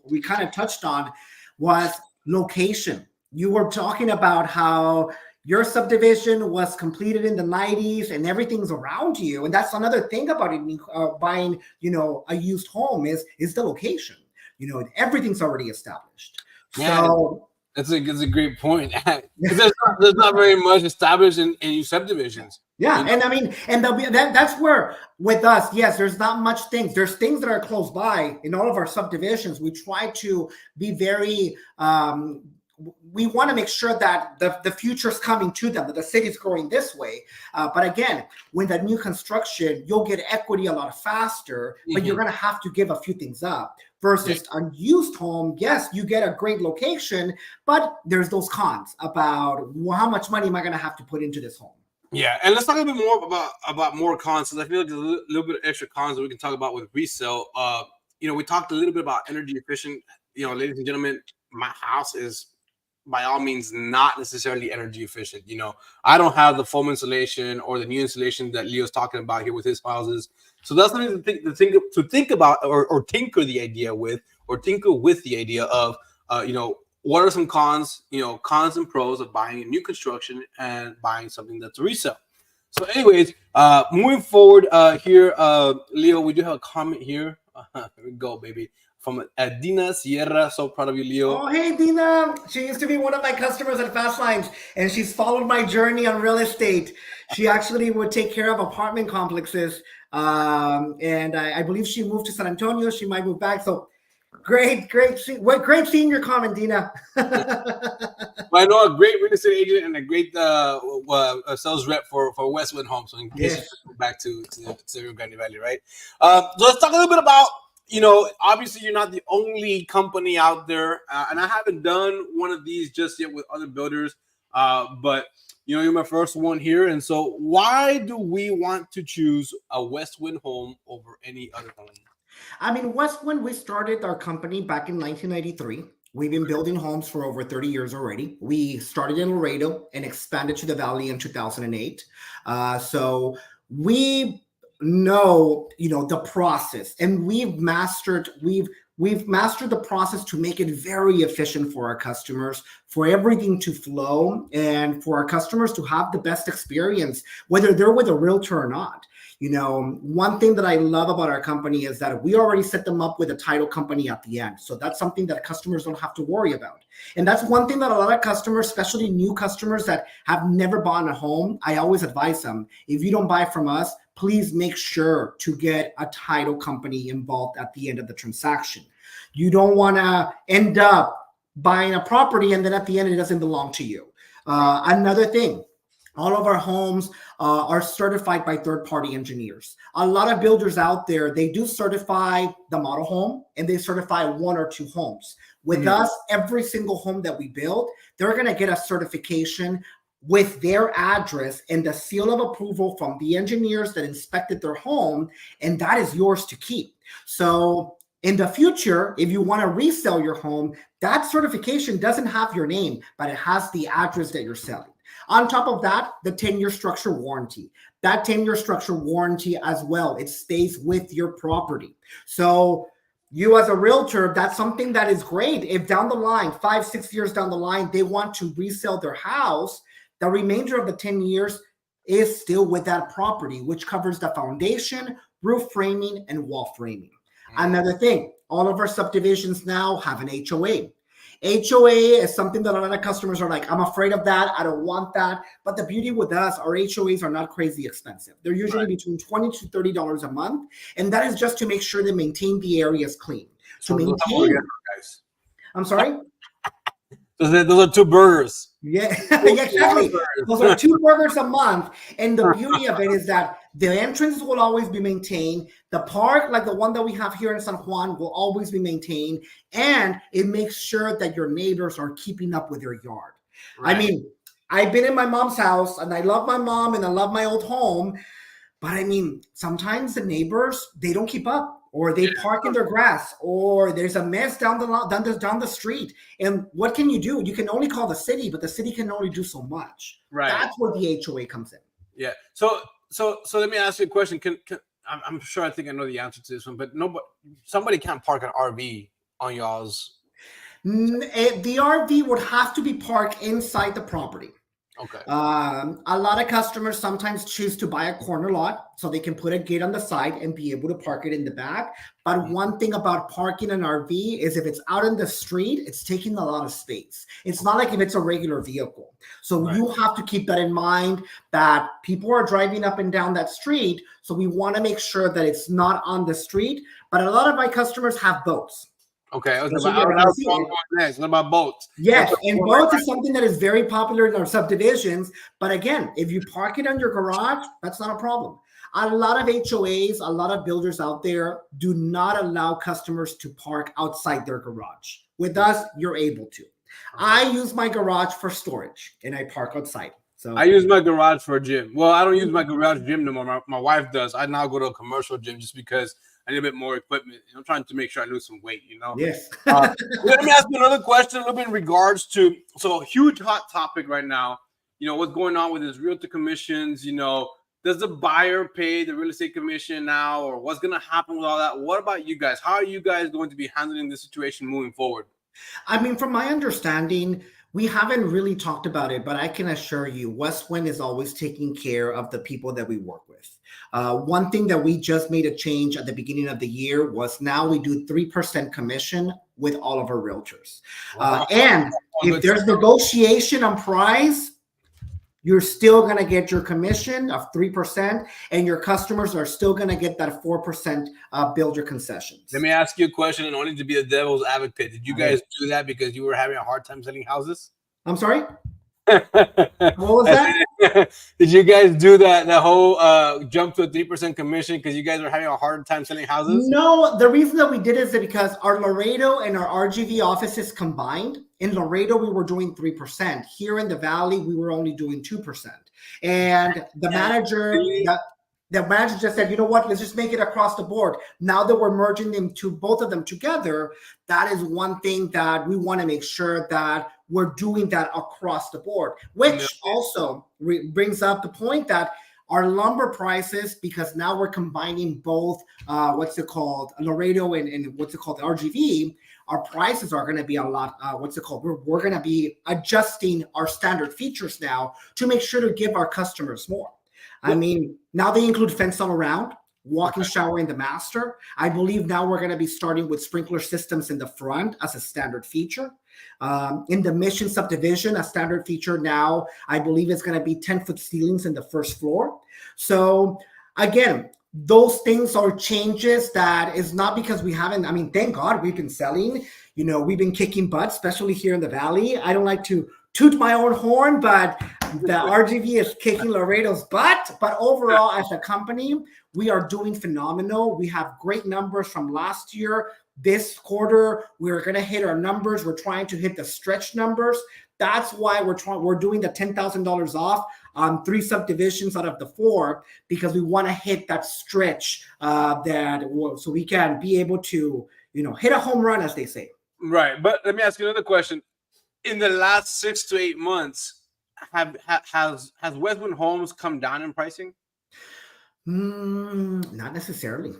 we kind of touched on was location. You were talking about how your subdivision was completed in the 90s and everything's around you, and that's another thing about it, buying a used home is the location. Everything's already established. Yeah, So it's a great point. 'Cause there's not very much established in subdivisions. yeah, and I mean, and that's where with us, yes, there's not much things. There's things that are close by in all of our subdivisions. We try to be very. We want to make sure that the future's coming to them, that the city's growing this way. But again, when the new construction, you'll get equity a lot faster, but you're going to have to give a few things up. Versus a used home, yes, you get a great location, but there's those cons about, well, how much money am I going to have to put into this home? Yeah, and let's talk a little bit more about more cons. Because I feel like there's a little bit of extra cons that we can talk about with resale. We talked a little bit about energy efficient. Ladies and gentlemen, my house is by all means not necessarily energy efficient. I don't have the foam insulation or the new insulation that Leo's talking about here with his houses. So that's something to think about or tinker the idea with, or tinker with the idea of, what are some cons, cons and pros of buying a new construction and buying something that's a resale. So anyways, moving forward here, Leo, we do have a comment here. Here we go, baby. From Dina Sierra. So proud of you, Leo. Oh, hey, Dina. She used to be one of my customers at Fast Lines, and she's followed my journey on real estate. She actually would take care of apartment complexes. And I believe she moved to San Antonio. She might move back. So Great, great seeing your comment, Dina. Well, I know a great real estate agent and a great sales rep for Westwind Homes. So in case you Yes. go back to Rio Grande Valley, right? So let's talk a little bit about, obviously you're not the only company out there, and I haven't done one of these just yet with other builders, but you're my first one here. And so why do we want to choose a Westwind home over any other home? I mean, Westwind, we started our company back in 1993. We've been building homes for over 30 years already. We started in Laredo and expanded to the Valley in 2008. So we know, the process, and we've mastered the process to make it very efficient for our customers, for everything to flow, and for our customers to have the best experience, whether they're with a realtor or not. One thing that I love about our company is that we already set them up with a title company at the end. So that's something that customers don't have to worry about. And that's one thing that a lot of customers, especially new customers that have never bought a home, I always advise them, if you don't buy from us, please make sure to get a title company involved at the end of the transaction. You don't want to end up buying a property and then at the end it doesn't belong to you. Another thing, all of our homes are certified by third-party engineers. A lot of builders out there, they do certify the model home and they certify one or two homes. With us, every single home that we build, they're going to get a certification with their address and the seal of approval from the engineers that inspected their home, and that is yours to keep. So in the future, if you want to resell your home, that certification doesn't have your name, but it has the address that you're selling. On top of that, the 10-year structure warranty. That 10-year structure warranty as well, it stays with your property. So you as a realtor, that's something that is great. If down the line, 5-6 years down the line, they want to resell their house, the remainder of the 10 years is still with that property, which covers the foundation, roof framing, and wall framing. Another thing, all of our subdivisions now have an HOA. HOA is something that a lot of customers are like, I'm afraid of that. I don't want that. But the beauty with us, our HOAs are not crazy expensive. They're usually between $20 to $30 a month. And that is just to make sure they maintain the areas clean. So To maintain, guys. I'm sorry? Those are two burgers. Yeah, exactly. Those are 2 burgers a month. And the beauty of it is that the entrances will always be maintained. The park, like the one that we have here in San Juan, will always be maintained. And it makes sure that your neighbors are keeping up with your yard. Right. I mean, I've been in my mom's house and I love my mom and I love my old home. But I mean, sometimes the neighbors, they don't keep up, or they park in their grass, or there's a mess down the street. And what can you do? You can only call the city, but the city can only do so much. Right. That's where the HOA comes in. Yeah. So let me ask you a question. I'm sure I think I know the answer to this one, but somebody can't park an RV on y'all's. The RV would have to be parked inside the property. Okay. A lot of customers sometimes choose to buy a corner lot so they can put a gate on the side and be able to park it in the back. But one thing about parking an RV is if it's out in the street, it's taking a lot of space. It's not like if it's a regular vehicle. So you have to keep that in mind, that people are driving up and down that street. So we want to make sure that it's not on the street. But a lot of my customers have boats. Okay, what about boats? Yes, and boats is something that is very popular in our subdivisions. But again, if you park it on your garage, that's not a problem. A lot of HOAs, a lot of builders out there do not allow customers to park outside their garage. With us, you're able to. I use my garage for storage, and I park outside. So I use my garage for a gym. Well, I don't use my garage gym no more. My wife does. I now go to a commercial gym just because I need a bit more equipment. I'm trying to make sure I lose some weight, Yes. Let me ask you another question, a little bit in regards to, so a huge hot topic right now, what's going on with his realtor commissions, does the buyer pay the real estate commission now, or what's going to happen with all that? What about you guys? How are you guys going to be handling this situation moving forward? I mean, from my understanding, we haven't really talked about it, but I can assure you, Westwind is always taking care of the people that we work with. One thing that we just made a change at the beginning of the year was now we do 3% commission with all of our realtors. And if there's negotiation on price, you're still going to get your commission of 3%, and your customers are still going to get that 4% builder concessions. Let me ask you a question, and only to be the devil's advocate. Did you guys do that because you were having a hard time selling houses? I'm sorry? What was that? Did you guys do that whole jump to a 3% commission because you guys were having a hard time selling houses? No, the reason that we did is that because our Laredo and our RGV offices combined, in Laredo we were doing 3%. Here in the Valley we were only doing 2%. And the manager just said, you know what, let's just make it across the board. Now that we're merging them to both of them together, that is one thing that we want to make sure that we're doing that across the board, which also brings up the point that our lumber prices, because now we're combining both Laredo and the RGV, our prices are going to be a lot, we're going to be adjusting our standard features now to make sure to give our customers more. I mean, now they include fence all around, walk-in shower in the master. I believe now we're going to be starting with sprinkler systems in the front as a standard feature. In the Mission subdivision, a standard feature now, I believe is going to be 10-foot ceilings in the first floor. So again, those things are changes that is not because we haven't, I mean, thank God we've been selling, we've been kicking butt, especially here in the Valley. I don't like to toot my own horn, but the RGV is kicking Laredo's butt. But overall, as a company, we are doing phenomenal. We have great numbers from last year. This quarter, we're going to hit our numbers. We're trying to hit the stretch numbers. That's why we're doing the $10,000 off on 3 subdivisions out of the 4, because we want to hit that stretch so we can be able to, hit a home run, as they say. Right. But let me ask you another question. In the last 6 to 8 months, has Westwind Homes come down in pricing? Not necessarily.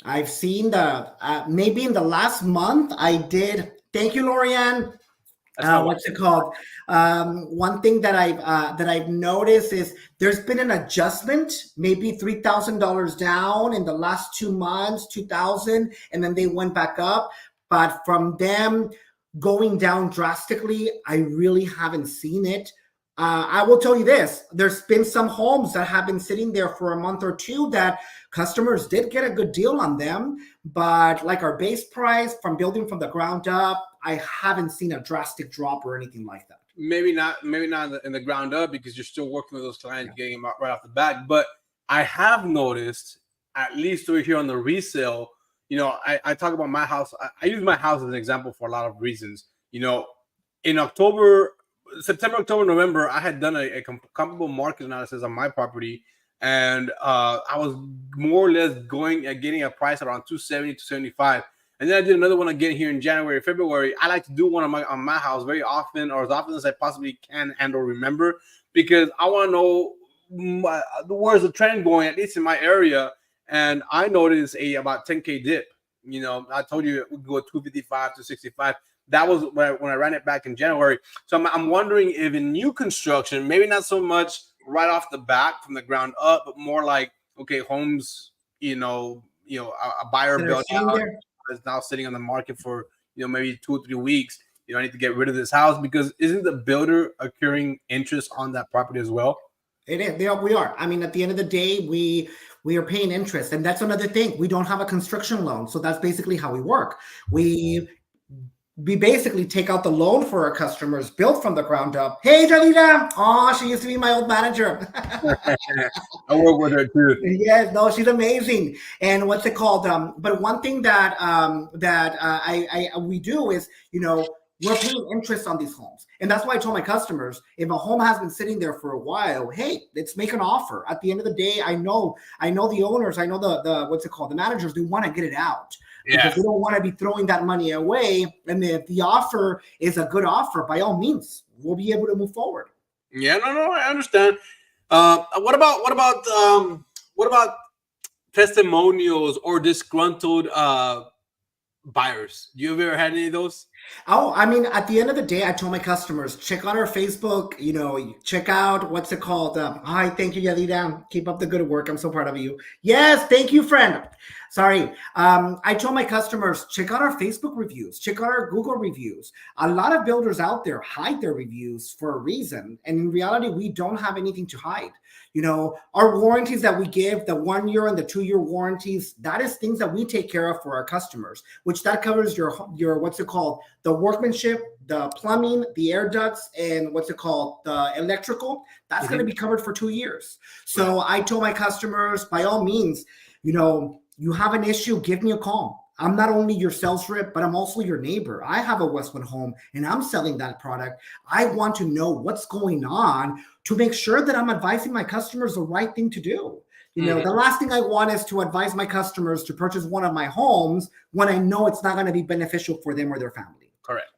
I've seen maybe in the last month I did. Thank you, Lorianne. What's it called? One thing that I've noticed is there's been an adjustment, maybe $3,000 down in the last 2 months, 2,000, and then they went back up. But from them going down drastically, I really haven't seen it. I will tell you this, there's been some homes that have been sitting there for a month or 2 that customers did get a good deal on them, but like our base price from building from the ground up, I haven't seen a drastic drop or anything like that. Maybe not in the ground up, because you're still working with those clients, getting them out right off the bat. But I have noticed, at least over here on the resale, I talk about my house. I use my house as an example for a lot of reasons. In September, October, November, I had done a comparable market analysis on my property, and I was more or less getting a price around 270, 275. And then I did another one again here in January, February. I like to do one on my house very often, or as often as I possibly can and or remember, because I want to know where's the trend going, at least in my area. And I noticed about 10K dip. I told you it would go 255 to 65. That was when I ran it back in January. So I'm wondering if in new construction, maybe not so much right off the bat from the ground up, but more like, okay, homes, a buyer built out is now sitting on the market for, maybe 2 or 3 weeks. I need to get rid of this house, because isn't the builder accruing interest on that property as well? It is. We are. I mean, at the end of the day, we are paying interest. And that's another thing. We don't have a construction loan. So that's basically how we work. We basically take out the loan for our customers, built from the ground up. Hey, Jalita. Oh, she used to be my old manager. I work with her too. Yes, no, she's amazing. And what's it called? But one thing that we do is, we're paying interest on these homes. And that's why I told my customers, if a home has been sitting there for a while, hey, let's make an offer. At the end of the day, I know the owners, I know the managers, they want to get it out. Because they don't want to be throwing that money away. And if the offer is a good offer, by all means, we'll be able to move forward. Yeah, no, I understand. What about testimonials or disgruntled buyers? Do you ever had any of those? Oh, I mean, at the end of the day, I told my customers, check out our Facebook, check out what's it called? Hi, thank you, Yadira. Keep up the good work. I'm so proud of you. Yes, thank you, friend. Sorry. I told my customers, check out our Facebook reviews, check out our Google reviews. A lot of builders out there hide their reviews for a reason. And in reality, we don't have anything to hide. Our warranties that we give, the 1 year and the 2 year warranties, that is things that we take care of for our customers, which that covers your what's it called? The workmanship, the plumbing, the air ducts, and what's it called? The electrical. That's going to be covered for 2 years. So I told my customers, by all means, you have an issue, give me a call. I'm not only your sales rep, but I'm also your neighbor. I have a Westwind home and I'm selling that product. I want to know what's going on to make sure that I'm advising my customers the right thing to do. The last thing I want is to advise my customers to purchase one of my homes when I know it's not going to be beneficial for them or their family. Correct.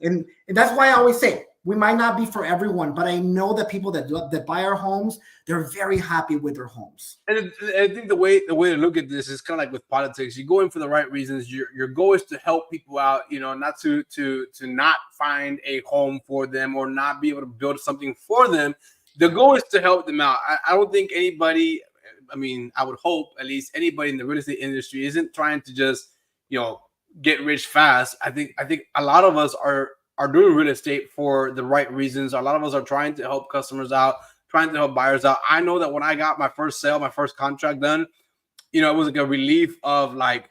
And that's why I always say, we might not be for everyone, but I know that people that buy our homes, they're very happy with their homes. And I think the way to look at this is kind of like with politics. You go in for the right reasons. Your goal is to help people out, not to not find a home for them or not be able to build something for them. The goal is to help them out. I don't think anybody, I mean, I would hope at least anybody in the real estate industry isn't trying to just, get rich fast. I think a lot of us are doing real estate for the right reasons. A lot of us are trying to help customers out, trying to help buyers out. I know that when I got my first sale, my first contract done, it was like a relief of like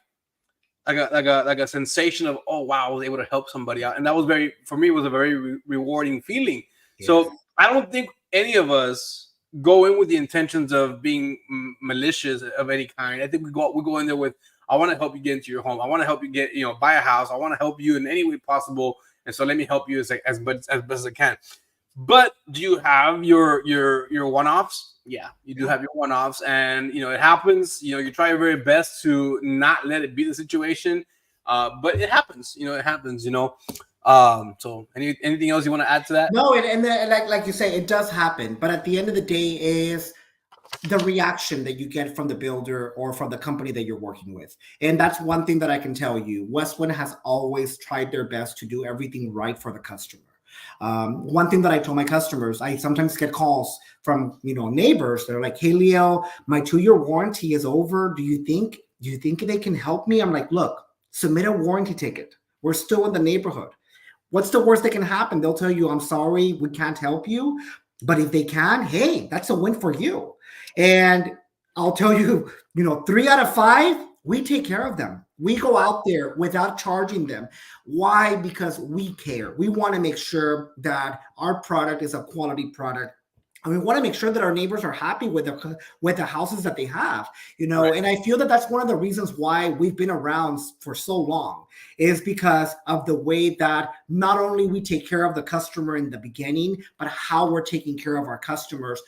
a sensation of, oh wow, I was able to help somebody out, and that was for me, it was a very rewarding feeling. Yes. So I don't think any of us go in with the intentions of being malicious of any kind. I think we go in there with, I want to help you get into your home. I want to help you get, buy a house. I want to help you in any way possible. And so let me help you as best as I can. But do you have your one-offs? Yeah, you do have your one-offs, and it happens. You try your very best to not let it be the situation, but it happens. It happens. So anything else you want to add to that? No, and like you say, it does happen. But at the end of the day, is the reaction that you get from the builder or from the company that you're working with. And that's one thing that I can tell you. Westwind has always tried their best to do everything right for the customer. One thing that I told my customers, I sometimes get calls from neighbors. They're like, "Hey, Leo, my 2-year warranty is over. Do you think they can help me?" I'm like, "Look, submit a warranty ticket. We're still in the neighborhood. What's the worst that can happen? They'll tell you, I'm sorry, we can't help you. But if they can, hey, that's a win for you." And I'll tell you, 3 out of 5, we take care of them. We go out there without charging them. Why? Because we care. We want to make sure that our product is a quality product. And we want to make sure that our neighbors are happy with the houses that they have, Right. And I feel that that's one of the reasons why we've been around for so long, is because of the way that not only we take care of the customer in the beginning, but how we're taking care of our customers,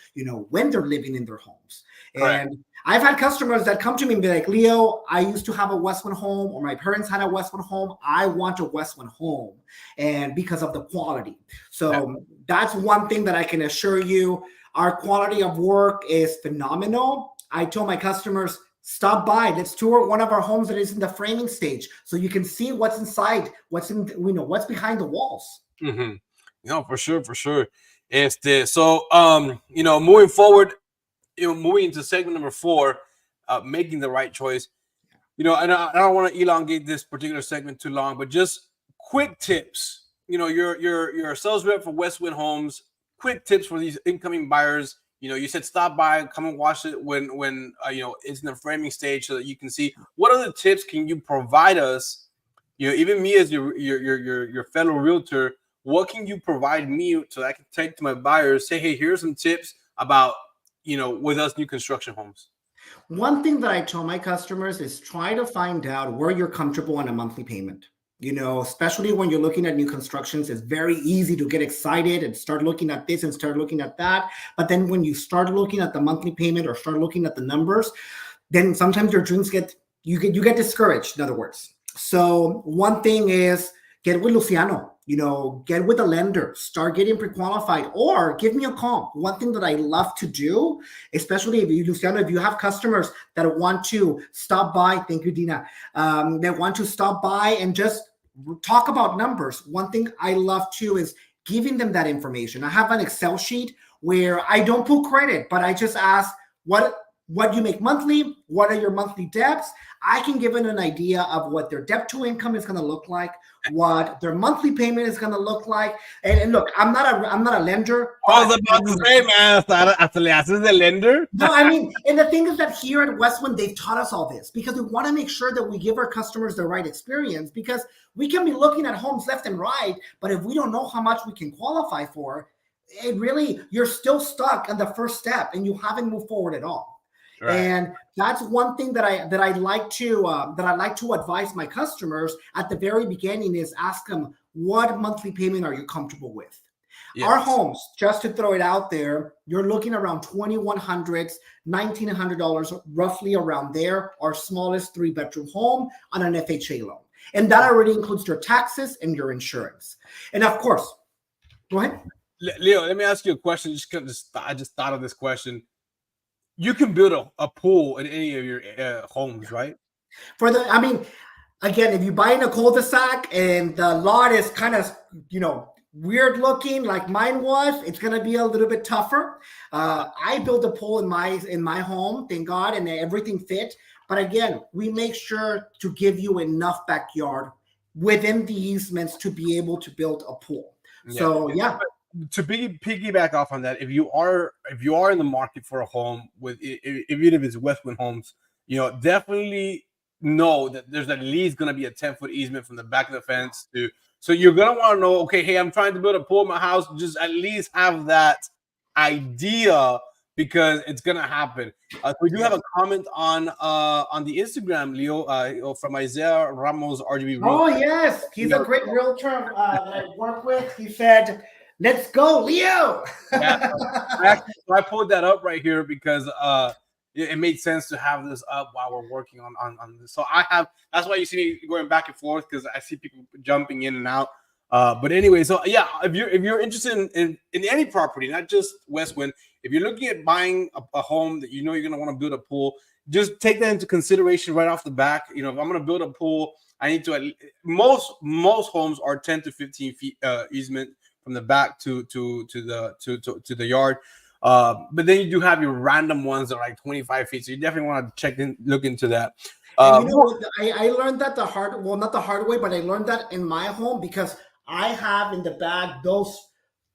when they're living in their homes. Right. And I've had customers that come to me and be like, "Leo, I used to have a Westwind home, or my parents had a Westwind home. I want a Westwind home," and because of the quality. So that's one thing that I can assure you. Our quality of work is phenomenal. I told my customers, stop by. Let's tour one of our homes that is in the framing stage, so you can see what's inside, what's behind the walls. Mm-hmm. No, for sure. So moving forward, moving into segment number 4, making the right choice. And I don't want to elongate this particular segment too long, but just quick tips. You're a sales rep for Westwind Homes. Quick tips for these incoming buyers. You said stop by, come and watch it when it's in the framing stage, so that you can see what other tips can you provide us. Even me as your fellow realtor, what can you provide me so I can take to my buyers, say, hey, here's some tips about with us new construction homes. One thing that I tell my customers is try to find out where you're comfortable on a monthly payment. Especially when you're looking at new constructions, it's very easy to get excited and start looking at this and start looking at that. But then when you start looking at the monthly payment or start looking at the numbers, then sometimes your dreams get discouraged, in other words. So one thing is get with Luciano, get with a lender, start getting pre-qualified, or give me a call. One thing that I love to do, especially if you have customers that want to stop by, thank you, Dina, that want to stop by and just talk about numbers. One thing I love too is giving them that information. I have an Excel sheet where I don't put credit, but I just ask what you make monthly, what are your monthly debts. I can give them an idea of what their debt to income is going to look like, what their monthly payment is going to look like. And look, I'm not a lender. I was about to say, man, hasta le haces de lender. No, I mean, and the thing is that here at Westwind, they've taught us all this because we want to make sure that we give our customers the right experience, because we can be looking at homes left and right, but if we don't know how much we can qualify for, it really, you're still stuck on the first step and you haven't moved forward at all. Right. And that's one thing that I like to advise my customers at the very beginning is ask them, what monthly payment are you comfortable with? Yes. Our homes, just to throw it out there, you're looking around $2,100, $1,900, roughly around there. Our smallest 3-bedroom home on an FHA loan, and that already includes your taxes and your insurance. And of course, go ahead, Leo. Let me ask you a question. I just thought of this question. You can build a pool in any of your homes, right? Again, if you buy in a cul-de-sac and the lot is kind of, weird looking like mine was, it's going to be a little bit tougher. I built a pool in my home, thank God, and everything fit. But again, we make sure to give you enough backyard within the easements to be able to build a pool. Yeah. So yeah. To piggyback off on that, if you are in the market for a home even if it's Westwind Homes, definitely know that there's at least going to be a 10-foot easement from the back of the fence to. So you're going to want to know, okay, hey, I'm trying to build a pool in my house. Just at least have that idea because it's going to happen. We do have a comment on the Instagram, Leo, from Isaiah Ramos, RGB Realtor. Oh, yes. He's a great realtor that I work with. He said, let's go, Leo. Yeah, so I pulled that up right here because it made sense to have this up while we're working on this. So that's why you see me going back and forth, because I see people jumping in and out. But anyway, so yeah, if you're interested in any property, not just Westwind, if you're looking at buying a home that you're going to want to build a pool, just take that into consideration right off the back. If I'm going to build a pool, I need to most homes are 10 to 15 feet easement from the back to the yard. But then you do have your random ones that are like 25 feet. So you definitely want to look into that. And I learned that not the hard way, but I learned that in my home because I have in the back those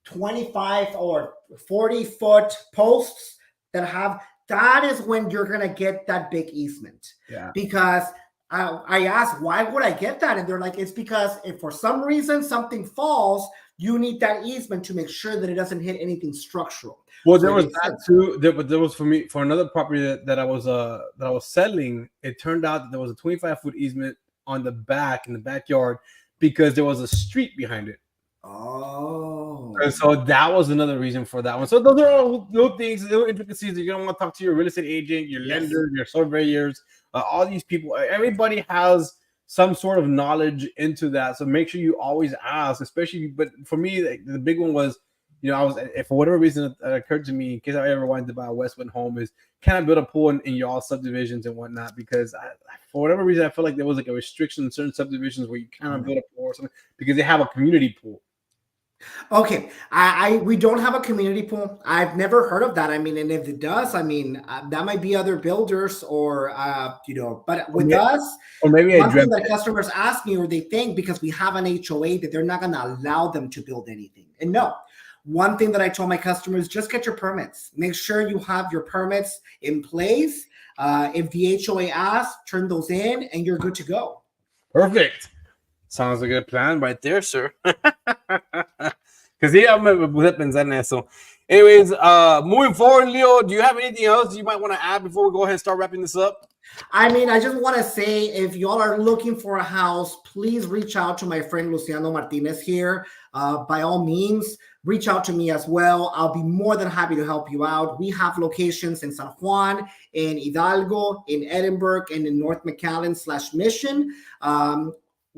25 or 40-foot posts that is when you're going to get that big easement. Yeah. Because I asked, why would I get that? And they're like, it's because if for some reason something falls, you need that easement to make sure that it doesn't hit anything structural. Well, there was that too. There was for another property that I was selling. It turned out that there was a 25-foot easement on the back in the backyard because there was a street behind it. Oh, and so that was another reason for that one. So those are all little things, little intricacies that you're gonna want to talk to your real estate agent, your lender, your surveyors, all these people. Everybody has some sort of knowledge into that, so make sure you always ask. Especially, but for me, the big one was, I was, if for whatever reason it occurred to me, in case I ever wanted to buy a Westwind home, is can I build a pool in y'all subdivisions and whatnot? Because for whatever reason, I felt like there was like a restriction in certain subdivisions where you cannot build a pool or something because they have a community pool. Okay, we don't have a community pool. I've never heard of that. And if it does, that might be other builders or but with us, or maybe one thing that customers ask me or they think because we have an HOA that they're not going to allow them to build anything. And no, one thing that I told my customers, just get your permits. Make sure you have your permits in place. If the HOA asks, turn those in and you're good to go. Perfect. Sounds like a good plan right there, sir. Because me puse a pensar en eso. Anyways, moving forward, Leo, do you have anything else you might want to add before we go ahead and start wrapping this up? I just want to say, if y'all are looking for a house, please reach out to my friend Luciano Martinez here. By all means, reach out to me as well. I'll be more than happy to help you out. We have locations in San Juan, in Hidalgo, in Edinburgh, and in North McAllen/Mission.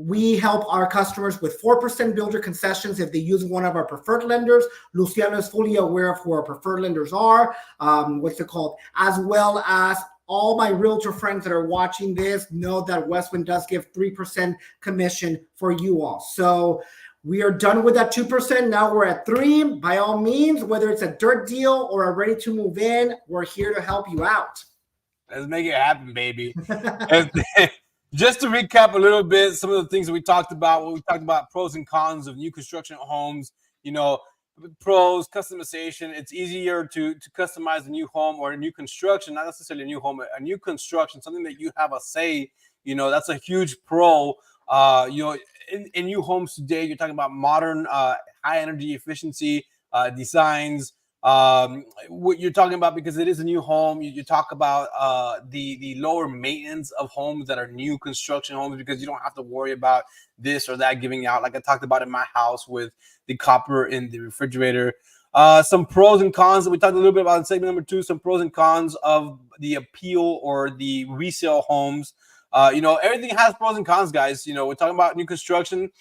We help our customers with 4% builder concessions if they use one of our preferred lenders. Luciano is fully aware of who our preferred lenders are, as well as all my realtor friends that are watching this know that Westwind does give 3% commission for you all. So we are done with that 2%. Now we're at 3%. By all means, whether it's a dirt deal or a ready to move in, we're here to help you out. Let's make it happen, baby. Just to recap a little bit, some of the things that we talked about, pros and cons of new construction homes, pros, customization. It's easier to customize a new home or a new construction, not necessarily a new home, a new construction, something that you have a say, that's a huge pro. In new homes today, you're talking about modern, high energy efficiency designs. What you're talking about, because it is a new home, you talk about the lower maintenance of homes that are new construction homes, because you don't have to worry about this or that giving out, like I talked about in my house with the copper in the refrigerator. Some pros and cons that we talked a little bit about in segment number 2, some pros and cons of the appeal or the resale homes. Everything has pros and cons, guys. We're talking about new construction.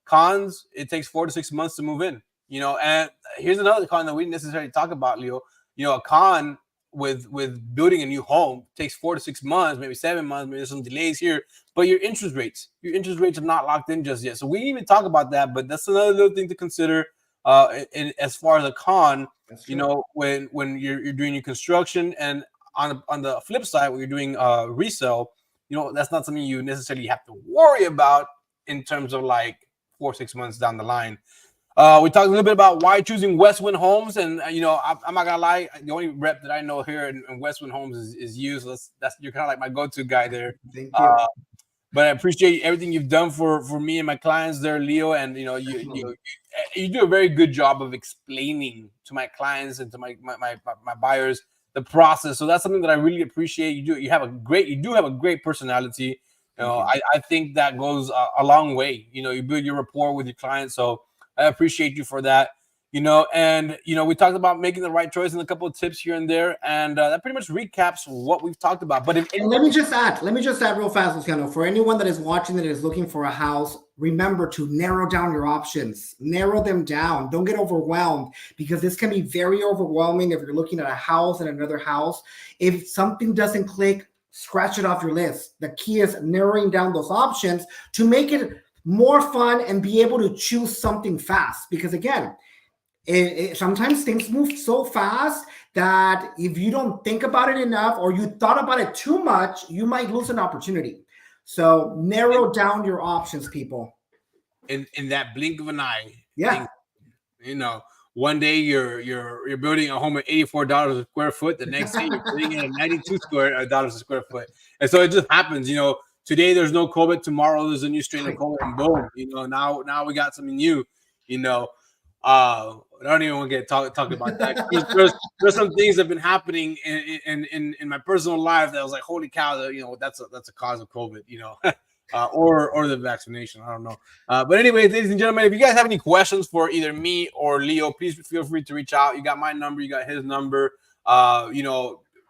Cons, it takes 4 to 6 months to move in. And here's another con that we didn't necessarily talk about, Leo. A con with building a new home takes 4 to 6 months, maybe 7 months, maybe there's some delays here, but your interest rates are not locked in just yet. So we didn't even talk about that, but that's another little thing to consider as far as a con, when you're doing your construction. And on the flip side, when you're doing resale, that's not something you necessarily have to worry about in terms of like 4 or 6 months down the line. We talked a little bit about why choosing Westwind Homes, and I'm not gonna lie, the only rep that I know here in Westwind Homes is you. So that's you're kind of like my go-to guy there. Thank you. But I appreciate everything you've done for me and my clients there, Leo. And you do a very good job of explaining to my clients and to my buyers the process. So that's something that I really appreciate. You have a great personality. I think that goes a long way. You build your rapport with your clients. So I appreciate you for that. And we talked about making the right choice and a couple of tips here and there, and that pretty much recaps what we've talked about. But let me just add real fast, Luciano, for anyone that is watching that is looking for a house, remember to narrow down your options, narrow them down. Don't get overwhelmed, because this can be very overwhelming if you're looking at a house and another house. If something doesn't click, scratch it off your list. The key is narrowing down those options to make it more fun and be able to choose something fast, because again, sometimes things move so fast that if you don't think about it enough, or you thought about it too much, you might lose an opportunity. So narrow down your options, people. In that blink of an eye. Yeah. One day you're building a home at $84 a square foot. The next day you're putting in at $92 a square foot. And so it just happens. Today there's no COVID. Tomorrow there's a new strain of COVID, and boom. Now we got something new. I don't even want to get talk about that. There's some things that have been happening in my personal life that I was like, holy cow, that's a cause of COVID, or the vaccination. I don't know. But anyways, ladies and gentlemen, if you guys have any questions for either me or Leo, please feel free to reach out. You got my number, you got his number.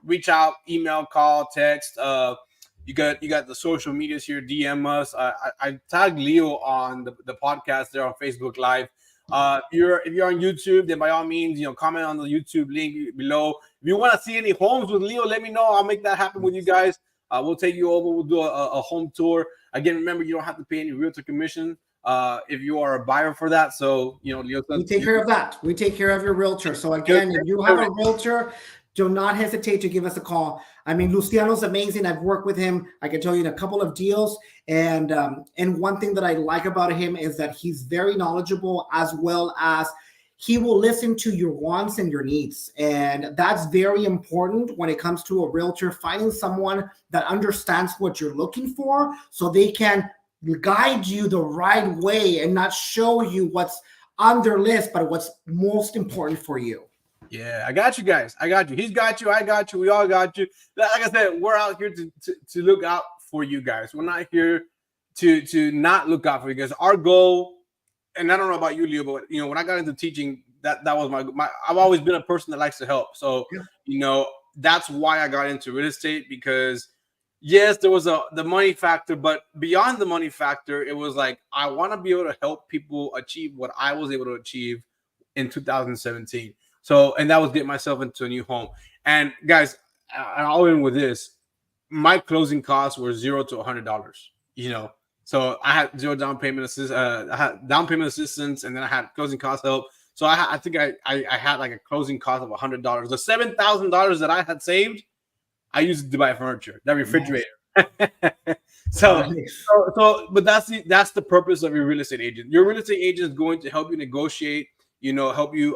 Reach out, email, call, text. You got the social medias here. DM us. I tagged Leo on the podcast there on Facebook Live. If you're on YouTube, then by all means, comment on the YouTube link below. If you want to see any homes with Leo, let me know. I'll make that happen with you guys. We'll take you over. We'll do a home tour. Again, remember, you don't have to pay any realtor commission if you are a buyer for that. So, Leo, we take care of that. We take care of your realtor. So again, if you have a realtor, do not hesitate to give us a call. I mean, Luciano's amazing. I've worked with him. I can tell you in a couple of deals. And one thing that I like about him is that he's very knowledgeable, as well as he will listen to your wants and your needs. And that's very important when it comes to a realtor, finding someone that understands what you're looking for, so they can guide you the right way and not show you what's on their list, but what's most important for you. Yeah, I got you guys. I got you. He's got you. I got you. We all got you. Like I said, we're out here to look out for you guys. We're not here to not look out for you guys. Our goal, and I don't know about you, Leo, but when I got into teaching, that was my I've always been a person that likes to help. So that's why I got into real estate, because yes, there was the money factor, but beyond the money factor, it was like I want to be able to help people achieve what I was able to achieve in 2017. So, and that was get myself into a new home. And guys, I'll end with this. My closing costs were $0 to $100. So I had zero down payment I had down payment assistance, and then I had closing cost help. So I think I had like a closing cost of $100. The $7,000 that I had saved, I used it to buy furniture, that refrigerator. Nice. But that's the purpose of your real estate agent. Your real estate agent is going to help you negotiate, help you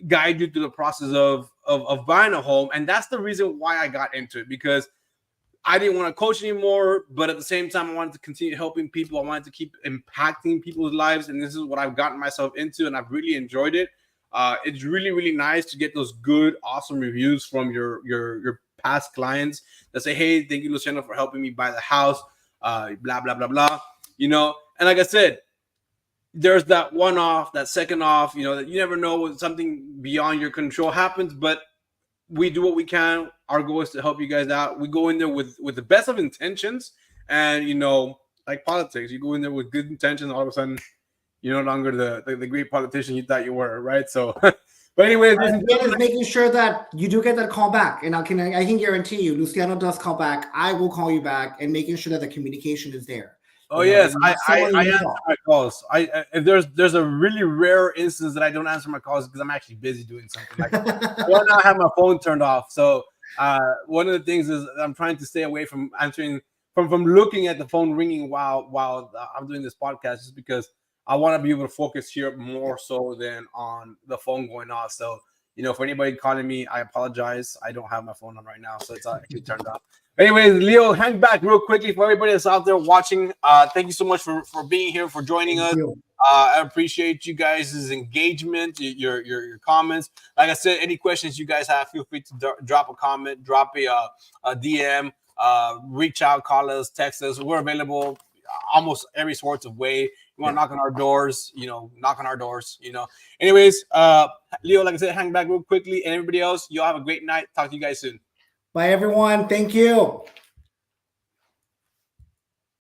guide you through the process of buying a home. And that's the reason why I got into it, because I didn't want to coach anymore, but at the same time, I wanted to continue helping people. I wanted to keep impacting people's lives, and this is what I've gotten myself into, and I've really enjoyed it. It's really, really nice to get those good, awesome reviews from your past clients that say, "Hey, thank you, Luciano, for helping me buy the house." Blah blah blah blah. And like I said, there's that one-off, that second-off. That you never know when something beyond your control happens, but we do what we can. Our goal is to help you guys out. We go in there with the best of intentions, and like politics, you go in there with good intentions. All of a sudden, you're no longer the great politician you thought you were, right? So, but anyways, is making sure that you do get that call back, and I can guarantee you, Luciano does call back. I will call you back, and making sure that the communication is there. Oh yes, I answer my calls. If there's a really rare instance that I don't answer my calls because I'm actually busy doing something. Like I do not have my phone turned off. So one of the things is I'm trying to stay away from answering from looking at the phone ringing while I'm doing this podcast, just because I want to be able to focus here more so than on the phone going off. So for anybody calling me, I apologize. I don't have my phone on right now, so it's actually turned off. Anyways, Leo, hang back real quickly for everybody that's out there watching. Thank you so much for being here, for joining us. I appreciate you guys' engagement, your comments. Like I said, any questions you guys have, feel free to drop a comment, drop a DM, reach out, call us, text us. We're available almost every sorts of way. You want to knock on our doors, knock on our doors, Anyways, Leo, like I said, hang back real quickly. And everybody else, y'all have a great night. Talk to you guys soon. Bye, everyone. Thank you.